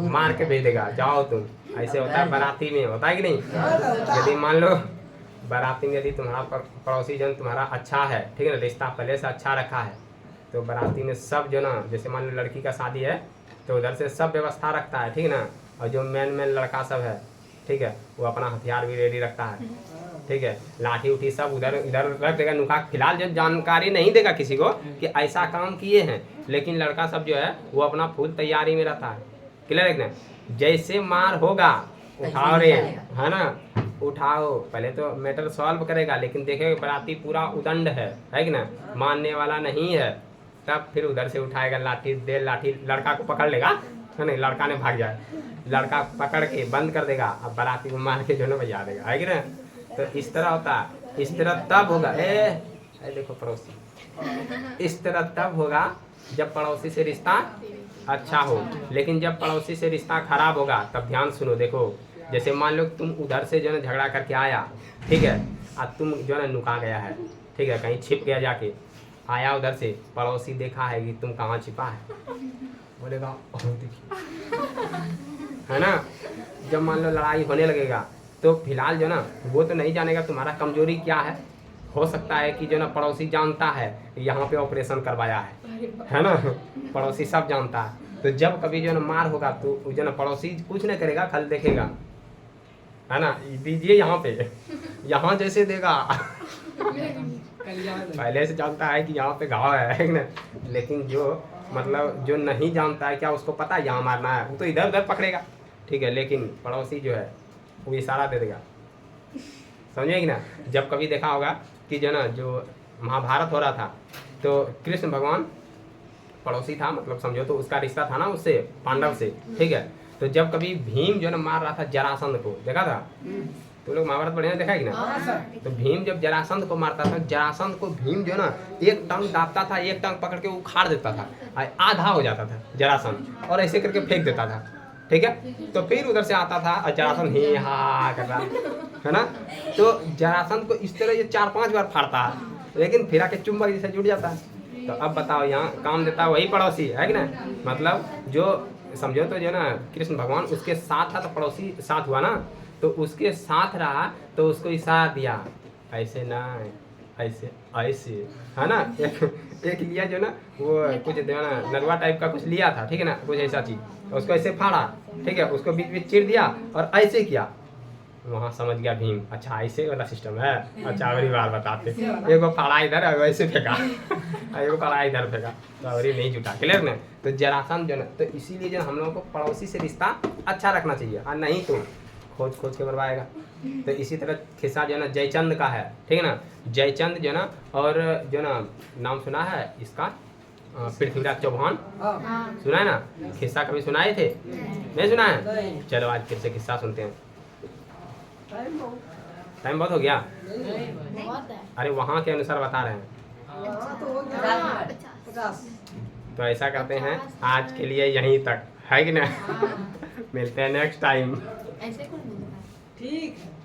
मार के भेज देगा, जाओ तुम। ऐसे होता है बाराती में, होता है कि नहीं। यदि मान लो बाराती में यदि तुम्हारा पड़ोसी जन तुम्हारा अच्छा है, ठीक है ना, रिश्ता पहले से अच्छा रखा है, तो बाराती में सब जो ना, जैसे मान लो लड़की का शादी है तो उधर से सब व्यवस्था रखता है, ठीक है ना। और जो मेन लड़का सब है, ठीक है, वो अपना हथियार भी रेडी रखता है, ठीक है, लाठी उठी सब उधर इधर रख देगा, नुका। फिलहाल जब जानकारी नहीं देगा किसी को कि ऐसा काम किए हैं, लेकिन लड़का सब जो है वो अपना फुल तैयारी में रहता है, क्लियर है ना। जैसे मार होगा उठाओ रे, है ना, उठाओ, पहले तो मैटर सॉल्व करेगा, लेकिन देखेगा बराती पूरा उदंड है कि ना, मानने वाला नहीं है, तब फिर उधर से उठाएगा लाठी, दे लाठी, लड़का को पकड़ लेगा, है नहीं, लड़का ने भाग जाए, लड़का पकड़ के बंद कर देगा, अब बाराती को मार के जो है बजा देगा, है कि ना। तो इस तरह होता है, इस तरह तब होगा, ए देखो पड़ोसी, इस तरह तब होगा जब पड़ोसी से रिश्ता अच्छा हो। लेकिन जब पड़ोसी से रिश्ता खराब होगा तब ध्यान सुनो, देखो जैसे मान लो तुम उधर से जो है झगड़ा करके आया, ठीक है, और तुम जो है नुका गया है, ठीक है, कहीं छिप गया, जाके आया उधर से, पड़ोसी देखा है कि तुम कहाँ छिपा है, बोलेगा देखिए, है ना। जब मान लो लड़ाई होने लगेगा तो फिलहाल जो ना वो तो नहीं जानेगा तुम्हारा कमजोरी क्या है। हो सकता है कि जो ना पड़ोसी जानता है यहाँ पे ऑपरेशन करवाया है ना, पड़ोसी सब जानता है। तो जब कभी जो ना मार होगा तो जो ना पड़ोसी कुछ नहीं करेगा, खाली देखेगा, है ना, दीजिए यहाँ पे, यहाँ जैसे देगा पहले से जानता है कि यहाँ पे घाव है ना। लेकिन जो मतलब जो नहीं जानता है, क्या उसको पता है यहाँ मारना है, वो तो इधर उधर पकड़ेगा, ठीक है। लेकिन पड़ोसी जो है वो इशारा दे देगा, समझे कि ना। जब कभी देखा होगा कि जो ना जो महाभारत हो रहा था तो कृष्ण भगवान पड़ोसी था, मतलब समझो तो उसका रिश्ता था ना उससे, पांडव से, ठीक है। तो जब कभी भीम जो ना मार रहा था जरासंध को, देखा था तो लोग महाभारत बढ़िया देखा कि ना। तो भीम जब जरासंध को मारता था, जरासंध को भीम जो ना एक टांग दाबता था, एक टांग पकड़ के उखाड़ देता था, आधा हो जाता था जरासंध, और ऐसे करके फेंक देता था, ठीक है। तो फिर उधर से आता था और जरासंध ही हा कर रहा है ना। तो जरासंध को इस तरह ये 4-5 बार फाड़ता है, लेकिन फिर आके चुंबक जैसे जुड़ जाता है। तो अब बताओ यहाँ काम देता है वही पड़ोसी, है कि ना। मतलब जो समझो तो जो ना कृष्ण भगवान उसके साथ था तो पड़ोसी साथ हुआ ना, तो उसके साथ रहा तो उसको इशारा दिया, ऐसे ना ऐसे ऐसे, है ना। एक लिया जो ना वो कुछ जो ना नरवा टाइप का कुछ लिया था, ठीक है ना, कुछ ऐसा चीज, उसको ऐसे फाड़ा, ठीक है, उसको बीच बीच चीर दिया और ऐसे किया, वहाँ समझ गया भीम, अच्छा ऐसे वाला सिस्टम है, अच्छा अगली बार बताते। एक वो पड़ा इधर है वैसे फेंका, एक वो पड़ा इधर फेंका, तो अगली नहीं जुटा, क्लियर ना। तो जरासंध जो ना, तो इसीलिए जो हम लोगों को पड़ोसी से रिश्ता अच्छा रखना चाहिए, और नहीं तो खोज खोज के बर्बाएगा। तो इसी तरह खिस्सा जो है ना जयचंद का है, ठीक है ना। जयचंद जो ना, और जो ना नाम सुना है इसका पृथ्वीराज चौहान, सुना है ना, खिस्सा कभी सुनाए थे? नहीं सुना है? नहीं। चलो आज फिर से किस्सा सुनते हैं। टाइम बहुत टाइम बहुत हो गया, बहुत है। अरे वहाँ के अनुसार बता रहे हैं। हाँ, तो हो गया 50। तो ऐसा करते हैं, आज के लिए यहीं तक है कि ना। मिलते हैं नेक्स्ट टाइम। ऐसे कौन बोलता है? ठीक है।